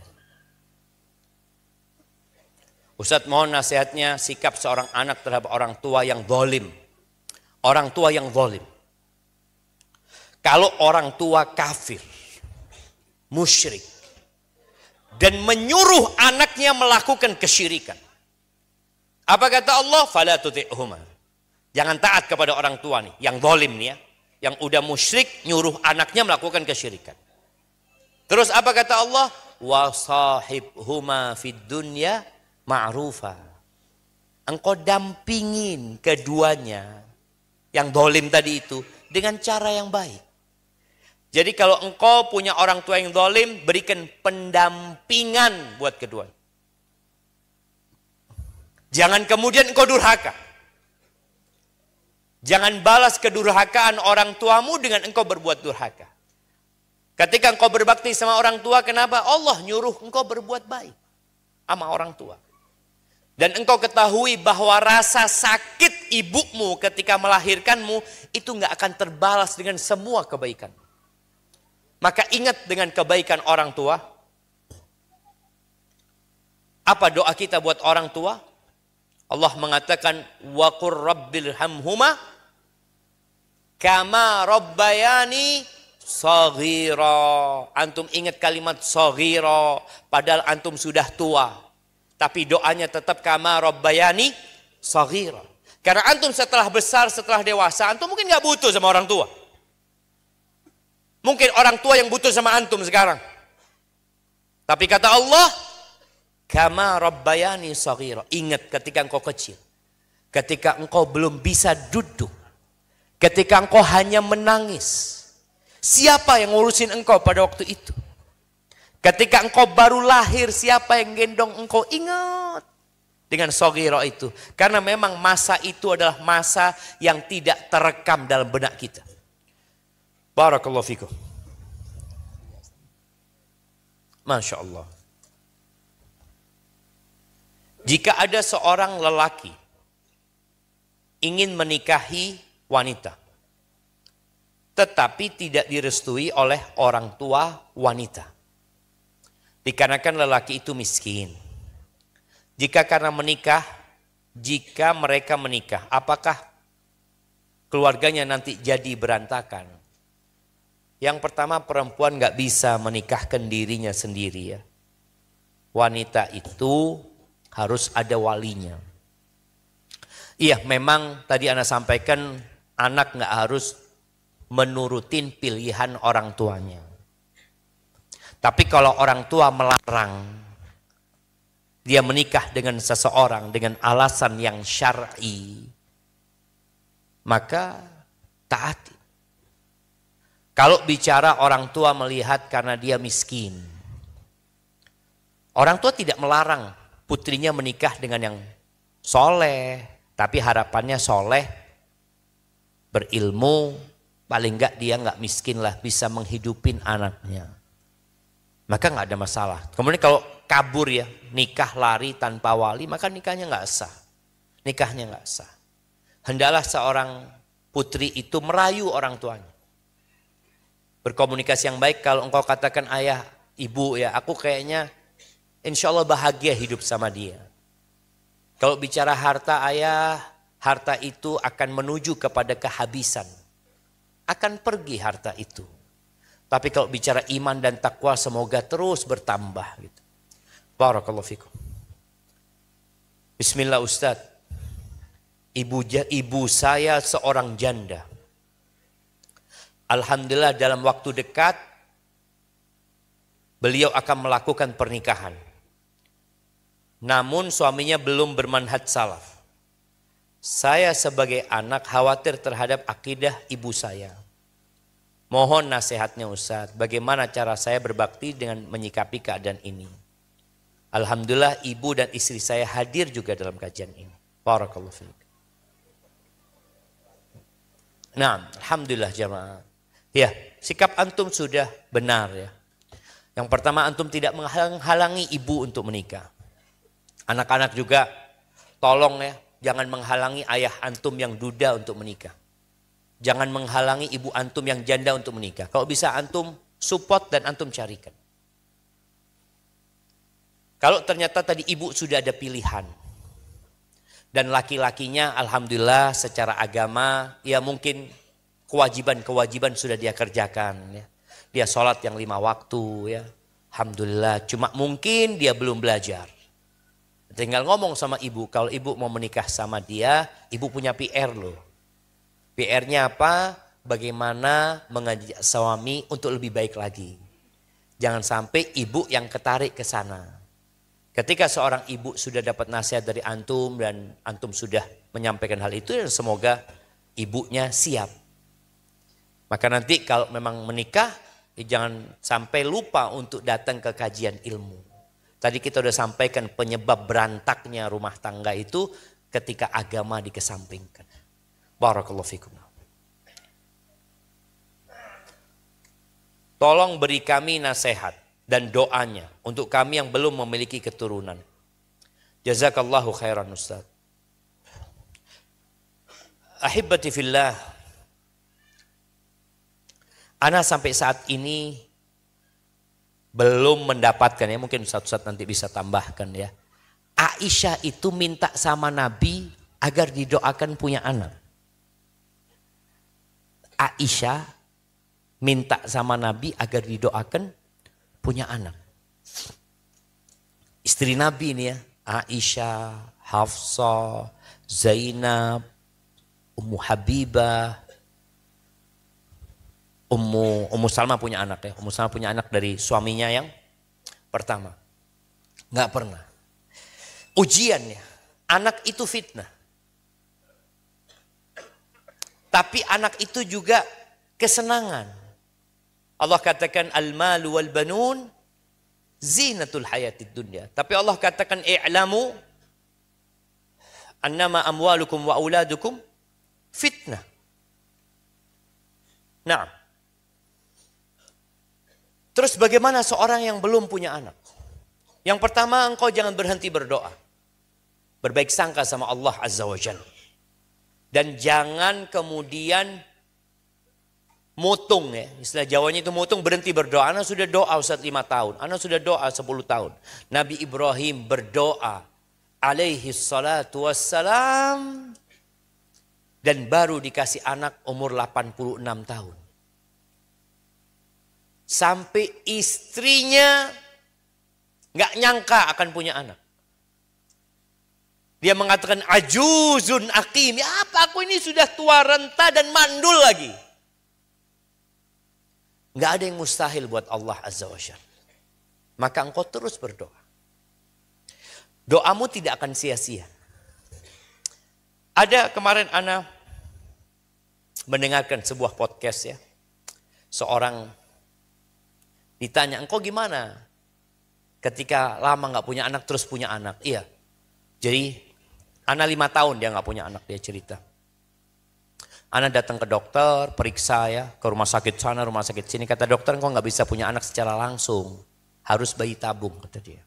Ustadz mohon nasihatnya sikap seorang anak terhadap orang tua yang zalim. Orang tua yang zalim. Kalau orang tua kafir, musyrik, dan menyuruh anaknya melakukan kesyirikan. Apa kata Allah? Fala tuti'huma. Jangan taat kepada orang tua nih, yang zalim nih ya. Yang udah musyrik nyuruh anaknya melakukan kesyirikan. Terus apa kata Allah? Wa sahibhuma fid dunya ma'rufa. Engkau dampingin keduanya yang zalim tadi itu dengan cara yang baik. Jadi kalau engkau punya orang tua yang zalim, berikan pendampingan buat keduanya. Jangan kemudian engkau durhaka. Jangan balas kedurhakaan orang tuamu dengan engkau berbuat durhaka. Ketika engkau berbakti sama orang tua, kenapa? Allah nyuruh engkau berbuat baik sama orang tua. Dan engkau ketahui bahwa rasa sakit ibumu ketika melahirkanmu itu nggak akan terbalas dengan semua kebaikan. Maka ingat dengan kebaikan orang tua. Apa doa kita buat orang tua? Allah mengatakan wa qur rabbilhamhuma kama rabbayani shaghira. Antum ingat kalimat shaghira padahal antum sudah tua. Tapi doanya tetap kama rabbayani shaghira. Karena antum setelah besar, setelah dewasa, antum mungkin nggak butuh sama orang tua. Mungkin orang tua yang butuh sama antum sekarang. Tapi kata Allah, kama rabbayani shaghira. Ingat ketika engkau kecil. Ketika engkau belum bisa duduk. Ketika engkau hanya menangis. Siapa yang ngurusin engkau pada waktu itu? Ketika engkau baru lahir, siapa yang gendong engkau? Ingat dengan soghiro itu. Karena memang masa itu adalah masa yang tidak terekam dalam benak kita. Barakallahu fikum. Masya Allah. Jika ada seorang lelaki ingin menikahi wanita, tetapi tidak direstui oleh orang tua wanita, dikarenakan lelaki itu miskin. Jika mereka menikah, apakah keluarganya nanti jadi berantakan? Yang pertama, perempuan gak bisa menikahkan dirinya sendiri ya. Wanita itu harus ada walinya. Iya, memang tadi Anda sampaikan anak gak harus menurutin pilihan orang tuanya. Tapi kalau orang tua melarang dia menikah dengan seseorang dengan alasan yang syar'i, maka taati. Kalau bicara orang tua melihat karena dia miskin, orang tua tidak melarang putrinya menikah dengan yang soleh, tapi harapannya soleh, berilmu, paling enggak dia enggak miskin lah, bisa menghidupin anaknya. Maka enggak ada masalah. Kemudian kalau kabur ya, nikah lari tanpa wali, maka nikahnya enggak sah. Nikahnya enggak sah. Hendaklah seorang putri itu merayu orang tuanya. Berkomunikasi yang baik. Kalau engkau katakan ayah, ibu ya, aku kayaknya insya Allah bahagia hidup sama dia. Kalau bicara harta ayah, harta itu akan menuju kepada kehabisan. Akan pergi harta itu. Tapi kalau bicara iman dan takwa, semoga terus bertambah. Gitu. Barakallahu fikum. Bismillah Ustaz. Ibu saya seorang janda. Alhamdulillah dalam waktu dekat beliau akan melakukan pernikahan. Namun suaminya belum bermanhaj salaf. Saya sebagai anak khawatir terhadap akidah ibu saya. Mohon nasihatnya Ustaz, bagaimana cara saya berbakti dengan menyikapi keadaan ini. Alhamdulillah ibu dan istri saya hadir juga dalam kajian ini. Barakallahu fiik. Nah, alhamdulillah jamaah. Ya, sikap antum sudah benar ya. Yang pertama, antum tidak menghalangi ibu untuk menikah. Anak-anak juga tolong ya, jangan menghalangi ayah antum yang duda untuk menikah. Jangan menghalangi ibu antum yang janda untuk menikah. Kalau bisa antum support dan antum carikan. Kalau ternyata tadi ibu sudah ada pilihan. Dan laki-lakinya alhamdulillah secara agama ya mungkin kewajiban-kewajiban sudah dia kerjakan ya. Dia sholat yang 5 waktu ya. Alhamdulillah, cuma mungkin dia belum belajar. Tinggal ngomong sama ibu, kalau ibu mau menikah sama dia, ibu punya PR loh. PR-nya apa? Bagaimana mengajak suami untuk lebih baik lagi. Jangan sampai ibu yang ketarik ke sana. Ketika seorang ibu sudah dapat nasihat dari antum dan antum sudah menyampaikan hal itu, dan semoga ibunya siap. Maka nanti kalau memang menikah, jangan sampai lupa untuk datang ke kajian ilmu. Tadi kita sudah sampaikan penyebab berantaknya rumah tangga itu ketika agama dikesampingkan. Barakallahu fikum. Tolong beri kami nasihat dan doanya untuk kami yang belum memiliki keturunan. Jazakallahu khairan Ustaz. Ahibbati fillah. Ana sampai saat ini belum mendapatkan ya, mungkin Ustaz nanti bisa tambahkan ya. Aisyah itu minta sama Nabi agar didoakan punya anak. Aisyah minta sama Nabi agar didoakan punya anak. Istri Nabi ini ya, Aisyah, Hafsah, Zainab, Ummu Habibah, Ummu Salma punya anak ya. Ummu Salma punya anak dari suaminya yang pertama. Enggak pernah. Ujiannya, anak itu fitnah. Tapi anak itu juga kesenangan. Allah katakan al-malu wal banun Zinatul hayatid dunya. Tapi Allah katakan i'lamu annama amwalukum wa auladukum fitnah. Nah. Terus bagaimana seorang yang belum punya anak? Yang pertama, engkau jangan berhenti berdoa. Berbaik sangka sama Allah Azza wa Jalla. Dan jangan kemudian mutung ya. Istilah Jawanya itu mutung, berhenti berdoa. Anak sudah doa Ustaz 5 tahun. Anak sudah doa 10 tahun. Nabi Ibrahim berdoa alaihi salatu wassalam. Dan baru dikasih anak umur 86 tahun. Sampai istrinya nggak nyangka akan punya anak. Dia mengatakan ajuzun aqim. Ya apa aku ini sudah tua renta dan mandul lagi. Nggak ada yang mustahil buat Allah Azza wa Jalla. Maka engkau terus berdoa. Doamu tidak akan sia-sia. Ada kemarin ana mendengarkan sebuah podcast ya. Seorang ditanya, engkau gimana? Ketika lama gak punya anak terus punya anak. Iya. Jadi anak 5 tahun dia gak punya anak, dia cerita. Anak datang ke dokter, periksa ya, ke rumah sakit sana, rumah sakit sini. Kata dokter, engkau gak bisa punya anak secara langsung. Harus bayi tabung, kata dia.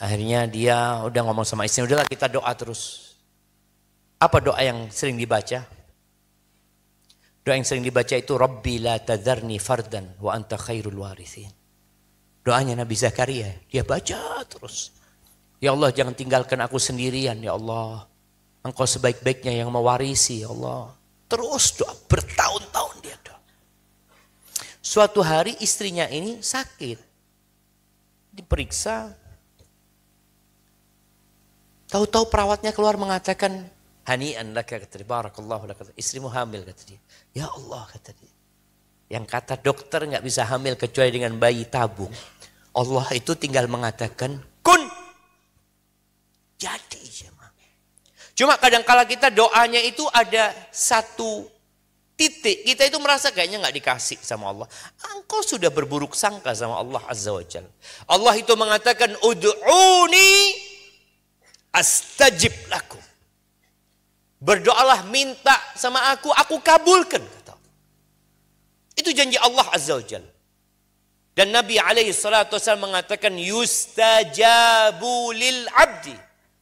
Akhirnya dia udah ngomong sama istrinya, udahlah kita doa terus. Apa doa yang sering dibaca? Doa yang sering dibaca itu Rabbi la tadharni fardan wa anta khairul warithin. Doanya Nabi Zakaria, dia baca terus. Ya Allah jangan tinggalkan aku sendirian ya Allah. Engkau sebaik-baiknya yang mewarisi ya Allah. Terus doa, bertahun-tahun dia doa. Suatu hari istrinya ini sakit. Diperiksa. Tahu-tahu perawatnya keluar mengatakan, hani'an laka kata dia, barakallahu laka, istrimu hamil kata dia. Ya Allah kata dia. Yang kata dokter nggak bisa hamil kecuali dengan bayi tabung. Allah itu tinggal mengatakan kun. Jadi jemaah. Cuma kadang-kala kita doanya itu ada satu titik. Kita itu merasa kayaknya nggak dikasih sama Allah. Engkau sudah berburuk sangka sama Allah Azza wa Jalla. Allah itu mengatakan ud'uni astajib lakum. Berdoalah, minta sama aku kabulkan. Kata. Itu janji Allah Azza wa Jalla. Dan Nabi alaihi salatu wasallam mengatakan yustajabu lil abdi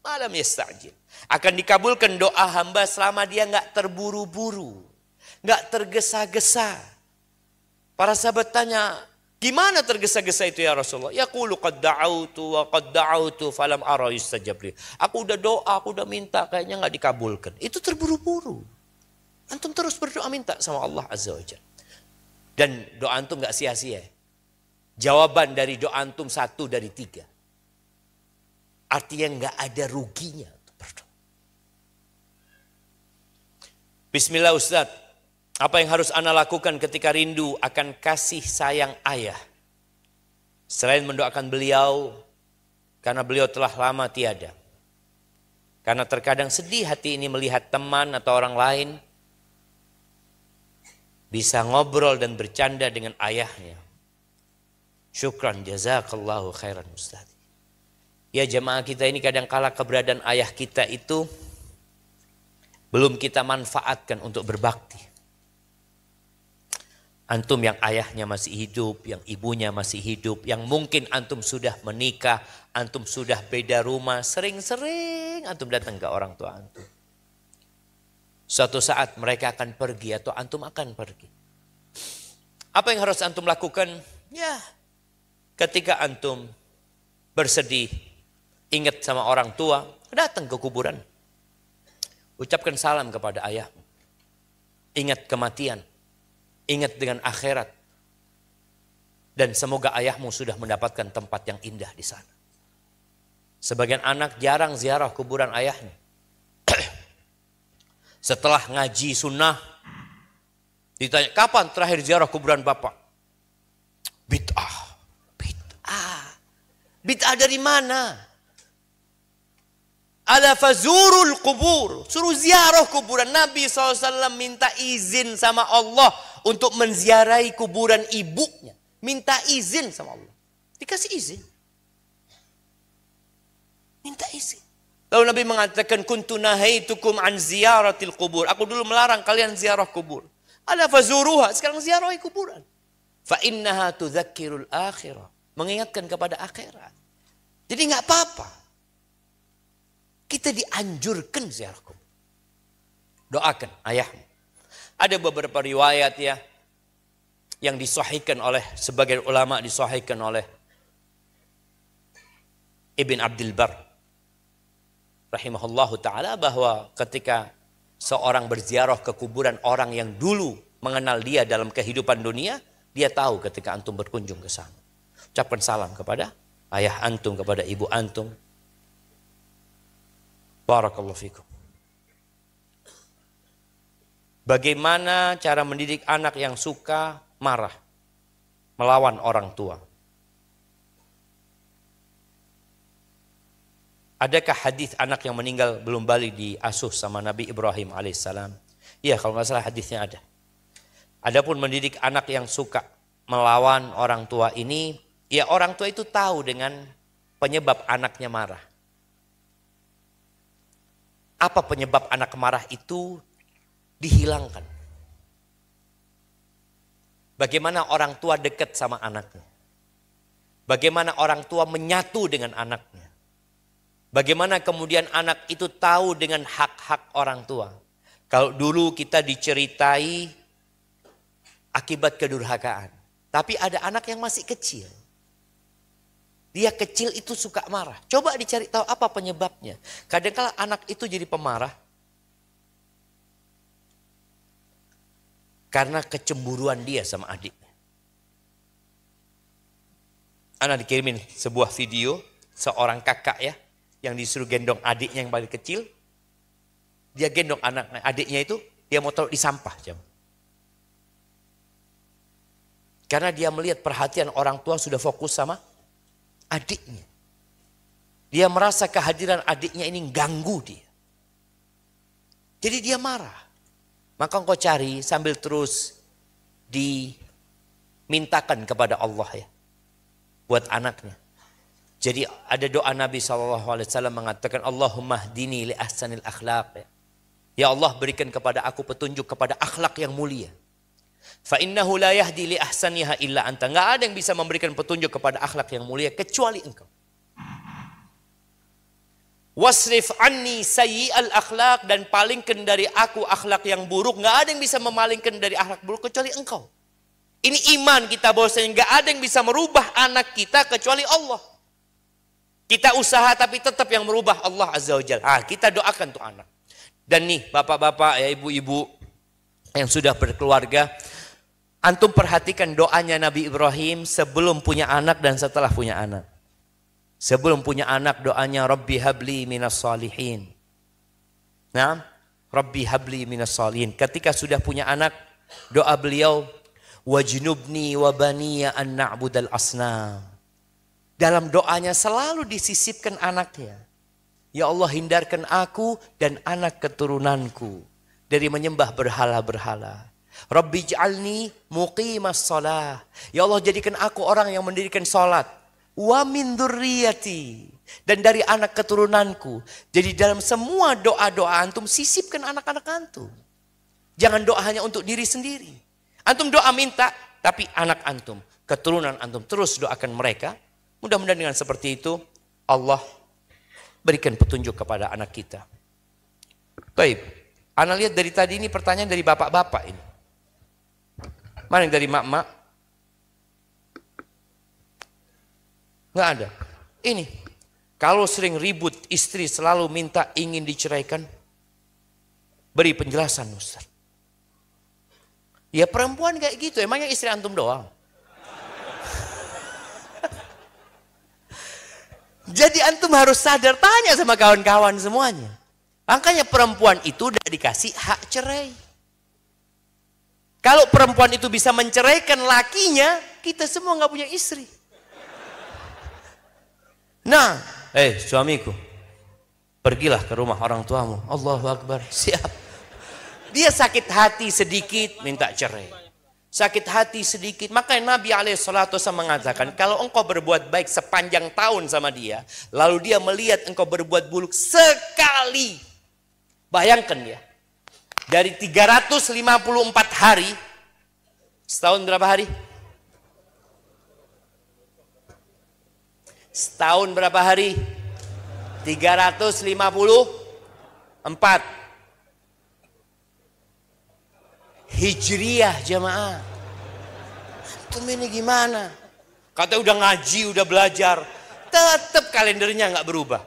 malam yasta'jil. Akan dikabulkan doa hamba selama dia enggak terburu-buru, enggak tergesa-gesa. Para sahabat tanya, gimana tergesa-gesa itu ya Rasulullah? Yaqulu qad da'autu wa qad da'autu falam ara yustajab li. Aku udah doa, aku udah minta, kayaknya enggak dikabulkan. Itu terburu-buru. Antum terus berdoa minta sama Allah Azza wa Jalla. Dan doa antum enggak sia-sia. Jawaban dari doa antum 1 dari 3. Artinya enggak ada ruginya untuk berdoa. Bismillah Ustaz. Apa yang harus ana lakukan ketika rindu akan kasih sayang ayah? Selain mendoakan beliau, karena beliau telah lama tiada. Karena terkadang sedih hati ini melihat teman atau orang lain bisa ngobrol dan bercanda dengan ayahnya. Syukran jazakallahu khairan Ustaz. Ya jemaah kita ini kadang-kala keberadaan ayah kita itu belum kita manfaatkan untuk berbakti. Antum yang ayahnya masih hidup, yang ibunya masih hidup, yang mungkin antum sudah menikah, antum sudah beda rumah, sering-sering antum datang ke orang tua antum. Suatu saat mereka akan pergi atau antum akan pergi. Apa yang harus antum lakukan? Ya, ketika antum bersedih, ingat sama orang tua, datang ke kuburan. Ucapkan salam kepada ayahmu. Ingat kematian. Ingat dengan akhirat. Dan semoga ayahmu sudah mendapatkan tempat yang indah di sana. Sebagian anak jarang ziarah kuburan ayahnya. Setelah ngaji sunnah, ditanya, kapan terakhir ziarah kuburan bapak? Bid'ah. Bid'ah. Bid'ah dari mana? Ala fazurul kubur. Suruh ziarah kuburan. Nabi SAW minta izin sama Allah untuk menziarahi kuburan ibunya. Minta izin sama Allah. Dikasih izin. Minta izin. Lalu Nabi mengatakan, kuntu nahaitukum an ziyaratil kubur. Aku dulu melarang kalian ziarah kubur. Ala fazuruha, sekarang ziarahi kuburan. Fa innaha tudzakkirul akhirah. Mengingatkan kepada akhirat. Jadi nggak apa-apa. Kita dianjurkan ziarah kubur. Doakan ayahmu. Ada beberapa riwayat ya yang disahihkan oleh sebagian ulama, disahihkan oleh Ibn Abdul Bar rahimahullahu ta'ala, bahwa ketika seorang berziarah ke kuburan orang yang dulu mengenal dia dalam kehidupan dunia, dia tahu ketika antum berkunjung ke sana. Ucapkan salam kepada ayah antum, kepada ibu antum. Barakallahu fikum. Bagaimana cara mendidik anak yang suka marah, melawan orang tua? Adakah hadis anak yang meninggal belum balik diasuh sama Nabi Ibrahim alaihissalam? Iya, kalau nggak salah hadisnya ada. Adapun mendidik anak yang suka melawan orang tua ini, ya orang tua itu tahu dengan penyebab anaknya marah. Apa penyebab anak marah itu? Dihilangkan. Bagaimana orang tua dekat sama anaknya. Bagaimana orang tua menyatu dengan anaknya. Bagaimana kemudian anak itu tahu dengan hak-hak orang tua. Kalau dulu kita diceritai akibat kedurhakaan. Tapi ada anak yang masih kecil. Dia kecil itu suka marah. Coba dicari tahu apa penyebabnya. Kadang-kala anak itu jadi pemarah karena kecemburuan dia sama adiknya. Anak dikirimin sebuah video seorang kakak ya, yang disuruh gendong adiknya yang paling kecil. Dia gendong adiknya itu, dia mau taruh di sampah. Karena dia melihat perhatian orang tua sudah fokus sama adiknya. Dia merasa kehadiran adiknya ini ganggu dia. Jadi dia marah. Maka engkau cari sambil terus dimintakan kepada Allah ya. Buat anaknya. Jadi ada doa Nabi SAW mengatakan, Allahumma hdini li ahsanil akhlaq. Ya Allah, berikan kepada aku petunjuk kepada akhlak yang mulia. Fa innahu la yahdi li ahsaniha illa anta. Enggak ada yang bisa memberikan petunjuk kepada akhlak yang mulia kecuali engkau. Wasrif anni sayyi'al akhlak, dan palingkan dari aku akhlak yang buruk. Enggak ada yang bisa memalingkan dari akhlak buruk kecuali engkau. Ini iman kita bahwasanya enggak ada yang bisa merubah anak kita kecuali Allah. Kita usaha tapi tetap yang merubah Allah Azza wa Jalla. Kita doakan tuh anak. Dan nih bapak-bapak ya, ibu-ibu yang sudah berkeluarga, antum perhatikan doanya Nabi Ibrahim sebelum punya anak dan setelah punya anak. Sebelum punya anak doanya Rabbi habli minas salihin. Nah, Rabbi habli minas salihin. Ketika sudah punya anak, doa beliau wajnubni wa baniya an na'budal asnam. Dalam doanya selalu disisipkan anaknya. Ya Allah, hindarkan aku dan anak keturunanku dari menyembah berhala-berhala. Rabbi ij'alni muqimas shalah. Ya Allah, jadikan aku orang yang mendirikan salat. Wa min dzurriyyati, dan dari anak keturunanku. Jadi dalam semua doa-doa antum sisipkan anak-anak antum. Jangan doa hanya untuk diri sendiri. Antum doa minta, tapi anak antum, keturunan antum terus doakan mereka. Mudah-mudahan dengan seperti itu Allah berikan petunjuk kepada anak kita. Baik, Ana lihat dari tadi ini pertanyaan dari bapak-bapak ini. Mana yang dari mak-mak? Nggak ada. Ini, kalau sering ribut istri selalu minta ingin diceraikan, beri penjelasan Ustaz. Ya perempuan kayak gitu, emangnya istri antum doang? Jadi antum harus sadar, tanya sama kawan-kawan semuanya. Makanya perempuan itu udah dikasih hak cerai. Kalau perempuan itu bisa menceraikan lakinya, kita semua nggak punya istri. Nah, suamiku, pergilah ke rumah orang tuamu. Allahu Akbar, siap. Dia sakit hati sedikit, minta cerai. sakit hati sedikit. Makanya Nabi SAW mengatakan, kalau engkau berbuat baik sepanjang tahun sama dia, lalu dia melihat engkau berbuat buruk sekali. Bayangkan ya, dari 354 hari, setahun berapa hari? Setahun berapa hari? 354 Hijriah jamaah. Antum ini gimana? Kata udah ngaji, udah belajar, tetap kalendernya nggak berubah.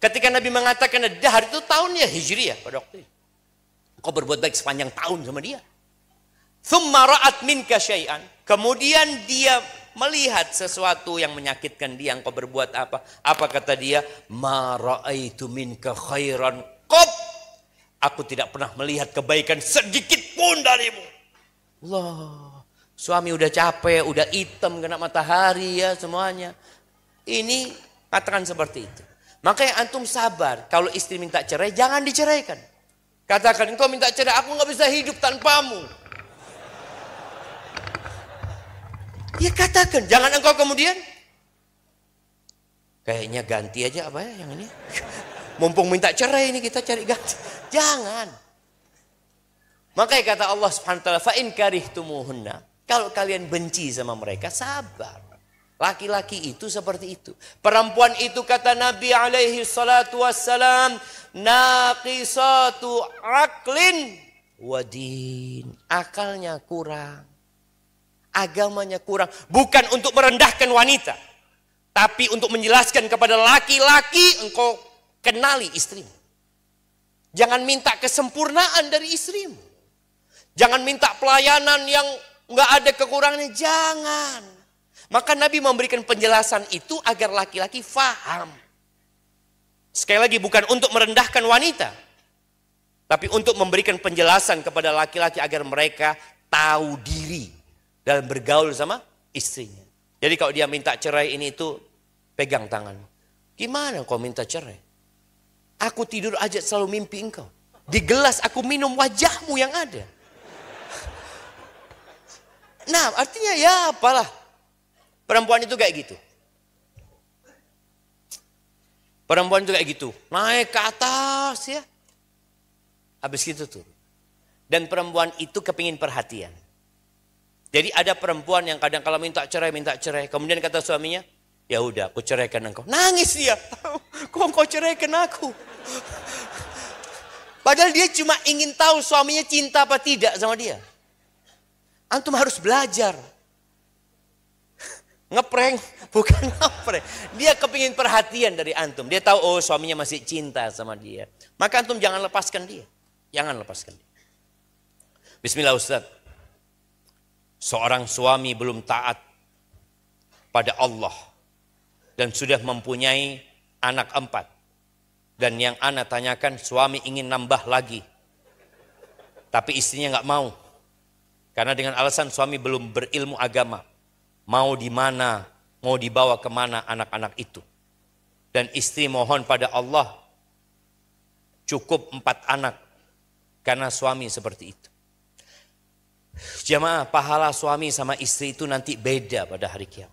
Ketika Nabi mengatakan dahar itu tahunnya Hijriah pada waktu itu. Kau berbuat baik sepanjang tahun sama dia. Thumma ra'at minka syai'an. Kemudian dia melihat sesuatu yang menyakitkan dia, engkau berbuat apa? Apa kata dia? Ma ra'aitu minka khairan qat. Aku tidak pernah melihat kebaikan sedikit pun darimu. Allah, suami udah capek, udah hitam kena matahari ya semuanya. Ini katakan seperti itu. Makanya antum sabar, kalau istri minta cerai jangan diceraikan. Katakan engkau minta cerai, aku nggak bisa hidup tanpamu. Ya katakan, jangan engkau kemudian kayaknya ganti aja apa ya yang ini. Mumpung minta cerai ini kita cari ganti. Jangan. Makanya kata Allah Subhanahu wa taala, fa in karihtumuhunna, kalau kalian benci sama mereka sabar. Laki-laki itu seperti itu. Perempuan itu kata Nabi alaihi salatu wassalam, naqisatu aqlin wa din. Akalnya kurang. Agamanya kurang. Bukan untuk merendahkan wanita, tapi untuk menjelaskan kepada laki-laki, engkau kenali istrimu. Jangan minta kesempurnaan dari istrimu. Jangan minta pelayanan yang nggak ada kekurangannya. Jangan. Maka Nabi memberikan penjelasan itu agar laki-laki faham. Sekali lagi bukan untuk merendahkan wanita, tapi untuk memberikan penjelasan kepada laki-laki agar mereka tahu diri dalam bergaul sama istrinya. Jadi kalau dia minta cerai ini itu, pegang tangan. Gimana kau minta cerai? Aku tidur aja selalu mimpi engkau. Di gelas aku minum wajahmu yang ada. Nah artinya ya apalah. Perempuan itu kayak gitu. Perempuan itu kayak gitu. Naik ke atas ya. Habis gitu tuh. Dan perempuan itu kepingin perhatian. Jadi ada perempuan yang kadang kalau minta cerai. Kemudian kata suaminya, ya udah aku ceraikan engkau. Nangis dia. Kok engkau ceraikan aku? Padahal dia cuma ingin tahu suaminya cinta apa tidak sama dia. Antum harus belajar. Ngeprank, bukan ngeprank. Dia kepingin perhatian dari antum. Dia tahu oh suaminya masih cinta sama dia. Maka antum jangan lepaskan dia. Jangan lepaskan dia. Bismillah Ustaz. Seorang suami belum taat pada Allah. Dan sudah mempunyai anak 4. Dan yang ana tanyakan suami ingin nambah lagi. Tapi istrinya nggak mau. Karena dengan alasan suami belum berilmu agama. Mau di mana, mau dibawa kemana anak-anak itu. Dan istri mohon pada Allah cukup 4 anak. Karena suami seperti itu. Jamaah, pahala suami sama istri itu nanti beda pada hari kiamat.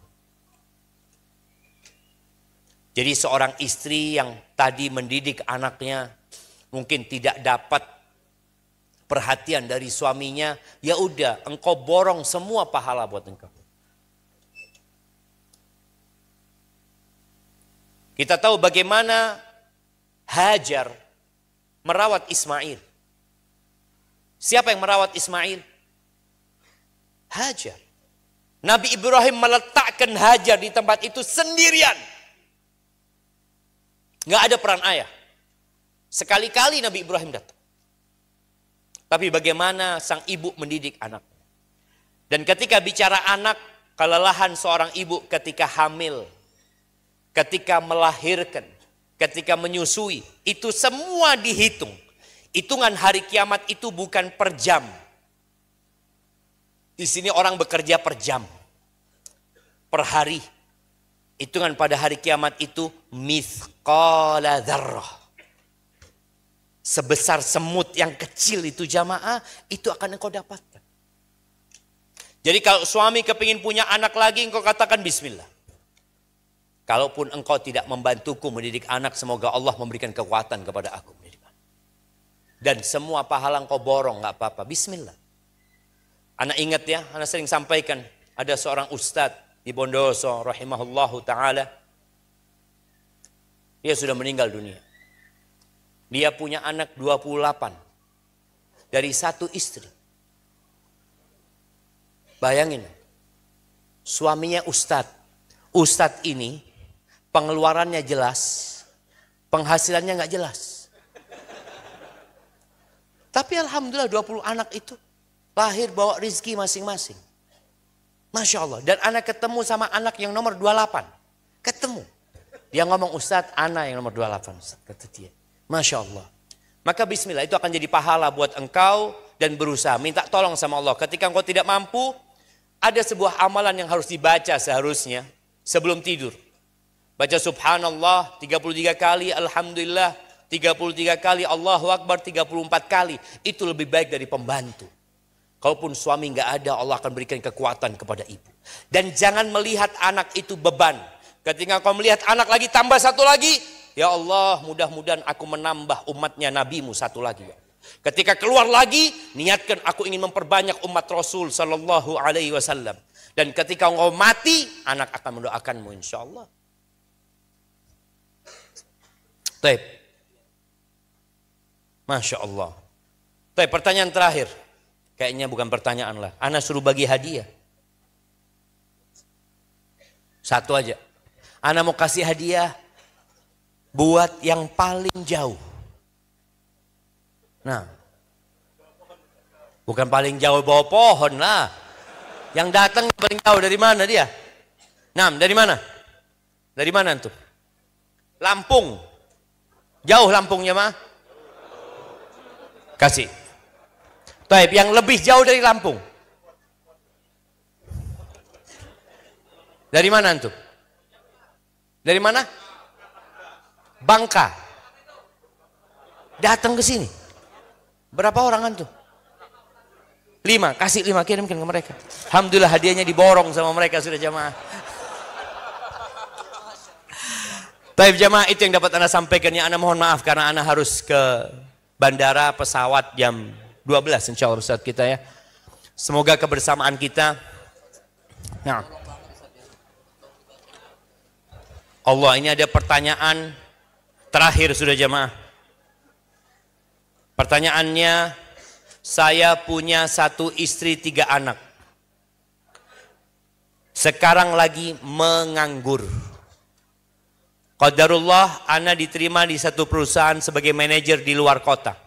Jadi seorang istri yang tadi mendidik anaknya mungkin tidak dapat perhatian dari suaminya, ya udah engkau borong semua pahala buat engkau. Kita tahu bagaimana Hajar merawat Ismail. Siapa yang merawat Ismail? Hajar. Nabi Ibrahim meletakkan Hajar di tempat itu sendirian. Nggak ada peran ayah. Sekali-kali Nabi Ibrahim datang. Tapi bagaimana sang ibu mendidik anak. Dan ketika bicara anak, kelelahan seorang ibu ketika hamil, ketika melahirkan, ketika menyusui, itu semua dihitung. Hitungan hari kiamat itu bukan per jam. Di sini orang bekerja per jam, per hari. Hitungan pada hari kiamat itu mithqala dzarrah. sebesar semut yang kecil itu jamaah, itu akan engkau dapatkan. Jadi kalau suami kepingin punya anak lagi, engkau katakan bismillah. Kalaupun engkau tidak membantuku mendidik anak, semoga Allah memberikan kekuatan kepada aku mendidik anak. Dan semua pahala engkau borong, gak apa-apa, bismillah. Anak ingat ya, anak sering sampaikan, ada seorang ustadz di Bondoso, rahimahullahu ta'ala. Dia sudah meninggal dunia. Dia punya anak 28 dari satu istri. Bayangin, suaminya ustadz. Ustadz ini pengeluarannya jelas, penghasilannya gak jelas. Tapi alhamdulillah 20 anak itu lahir bawa rezeki masing-masing. Masya Allah. Dan anak ketemu sama anak yang nomor 28. Ketemu. Dia ngomong, Ustadz, anak yang nomor 28. Ustadz, kata dia. Masya Allah. Maka bismillah, itu akan jadi pahala buat engkau dan berusaha. Minta tolong sama Allah. Ketika engkau tidak mampu, ada sebuah amalan yang harus dibaca seharusnya sebelum tidur. Baca subhanallah 33 kali, alhamdulillah 33 kali, Allahu Akbar 34 kali. Itu lebih baik dari pembantu. Kalaupun suami nggak ada, Allah akan berikan kekuatan kepada ibu. Dan jangan melihat anak itu beban. Ketika kau melihat anak lagi tambah satu lagi, ya Allah, mudah-mudahan aku menambah umatnya nabimu satu lagi. Ketika keluar lagi, niatkan aku ingin memperbanyak umat Rasul Sallallahu Alaihi Wasallam. Dan ketika engkau mati, anak akan mendoakanmu insya Allah. Taib. Masya Allah. Taib, pertanyaan terakhir. Kayaknya bukan pertanyaan lah. Ana suruh bagi hadiah. Satu aja. Ana mau kasih hadiah buat yang paling jauh. Nah. Bukan paling jauh bawah pohon lah. Yang datang paling jauh dari mana dia? Nah, dari mana? Dari mana tuh? Lampung. Jauh Lampungnya mah? Kasih. Taib, yang lebih jauh dari Lampung. Dari mana antum? Dari mana? Bangka. Datang ke sini. Berapa orang antum? 5, kasih 5, kirimkan ke mereka. Alhamdulillah hadiahnya diborong sama mereka sudah jamaah. Taib jamaah, itu yang dapat Anda sampaikan. Ya, Anda mohon maaf karena Anda harus ke bandara pesawat jam 12 insya Allah Ustaz kita ya. Semoga kebersamaan kita. Nah, Allah, ini ada pertanyaan terakhir sudah jamaah. Pertanyaannya, saya punya 1 istri 3 anak. Sekarang lagi menganggur. Qadarullah, ana diterima di satu perusahaan sebagai manajer di luar kota.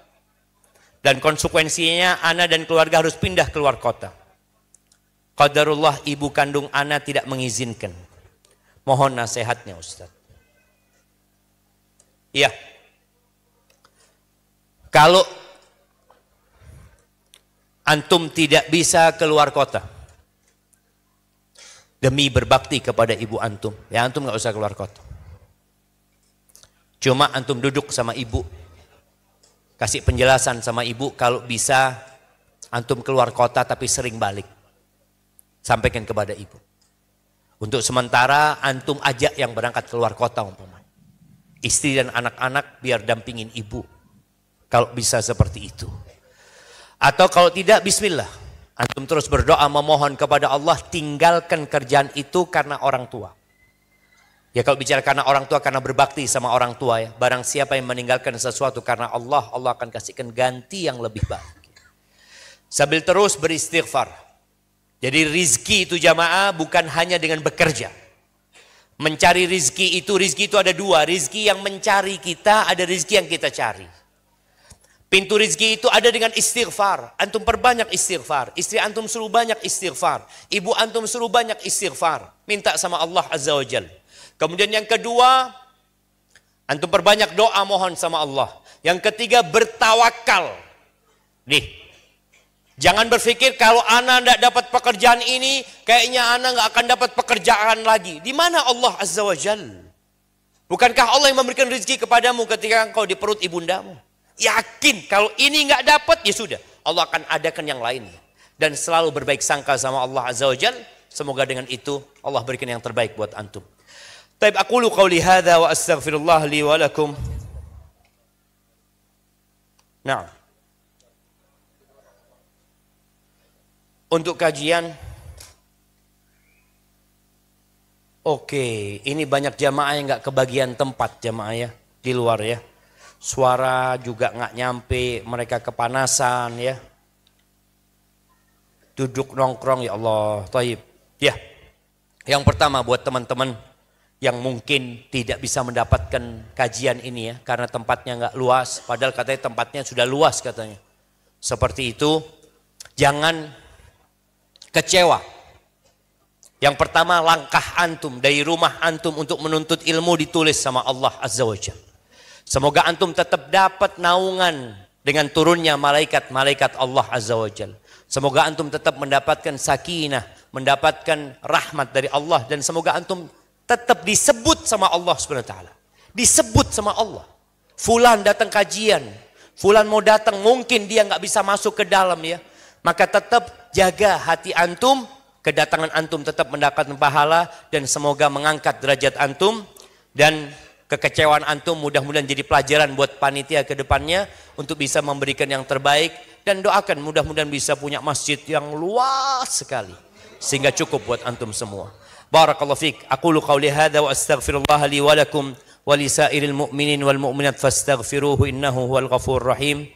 Dan konsekuensinya ana dan keluarga harus pindah keluar kota. Qadarullah, ibu kandung ana tidak mengizinkan. Mohon nasihatnya Ustaz. Iya. Kalau antum tidak bisa keluar kota demi berbakti kepada ibu antum, ya antum nggak usah keluar kota. Cuma antum duduk sama ibu, kasih penjelasan sama ibu, kalau bisa antum keluar kota tapi sering balik. Sampaikan kepada ibu. Untuk sementara antum ajak yang berangkat keluar kota umpamanya. Istri dan anak-anak biar dampingin ibu. Kalau bisa seperti itu. Atau kalau tidak, bismillah. Antum terus berdoa memohon kepada Allah, tinggalkan kerjaan itu karena orang tua. Ya kalau bicara karena orang tua, karena berbakti sama orang tua ya. Barang siapa yang meninggalkan sesuatu karena Allah, Allah akan kasihkan ganti yang lebih baik. Sambil terus beristighfar. Jadi rizki itu jamaah bukan hanya dengan bekerja. Mencari rizki itu ada 2. Rizki yang mencari kita, ada rizki yang kita cari. Pintu rizki itu ada dengan istighfar. Antum perbanyak istighfar. Istri antum suruh banyak istighfar. Ibu antum suruh banyak istighfar. Minta sama Allah Azza wa Jalla. Kemudian yang kedua, antum perbanyak doa mohon sama Allah. Yang ketiga, bertawakal. Nih, jangan berpikir kalau ana tidak dapat pekerjaan ini, kayaknya ana nggak akan dapat pekerjaan lagi. Di mana Allah Azza wa Jalla? Bukankah Allah yang memberikan rezeki kepadamu ketika engkau di perut ibundamu? Yakin kalau ini nggak dapat ya sudah, Allah akan adakan yang lain. Dan selalu berbaik sangka sama Allah Azza wa Jalla. Semoga dengan itu Allah berikan yang terbaik buat antum. Taib aqulu qawli hadza wa astaghfirullah li wa lakum. Nah, untuk kajian, oke, ini banyak jamaah yang nggak kebagian tempat jamaah ya di luar ya. Suara juga nggak nyampe, mereka kepanasan ya. Duduk nongkrong ya Allah, taib. Ya, yang pertama buat teman-teman yang mungkin tidak bisa mendapatkan kajian ini ya, karena tempatnya nggak luas, padahal katanya tempatnya sudah luas katanya. Seperti itu, jangan kecewa. Yang pertama, langkah antum dari rumah antum untuk menuntut ilmu ditulis sama Allah Azza wa Jalla. Semoga antum tetap dapat naungan dengan turunnya malaikat-malaikat Allah Azza wa Jalla. Semoga antum tetap mendapatkan sakinah, mendapatkan rahmat dari Allah, dan semoga antum tetap disebut sama Allah Subhanahu wa taala. Disebut sama Allah. Fulan datang kajian, fulan mau datang, mungkin dia nggak bisa masuk ke dalam ya. Maka tetap jaga hati antum, kedatangan antum tetap mendapatkan pahala, dan semoga mengangkat derajat antum, dan kekecewaan antum mudah-mudahan jadi pelajaran buat panitia ke depannya untuk bisa memberikan yang terbaik, dan doakan mudah-mudahan bisa punya masjid yang luas sekali sehingga cukup buat antum semua. Barakallahu fiik. Aqulu qawli hadza wa astaghfirullah li wa lakum wa li sa'iril mu'minin wal mu'minat fastaghfiruhu innahu huwal ghafurur rahim.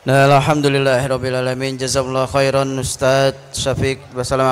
Alhamdulillahirabbil alamin. Jazakallahu khairan Ustaz Syafiq. Wassalamu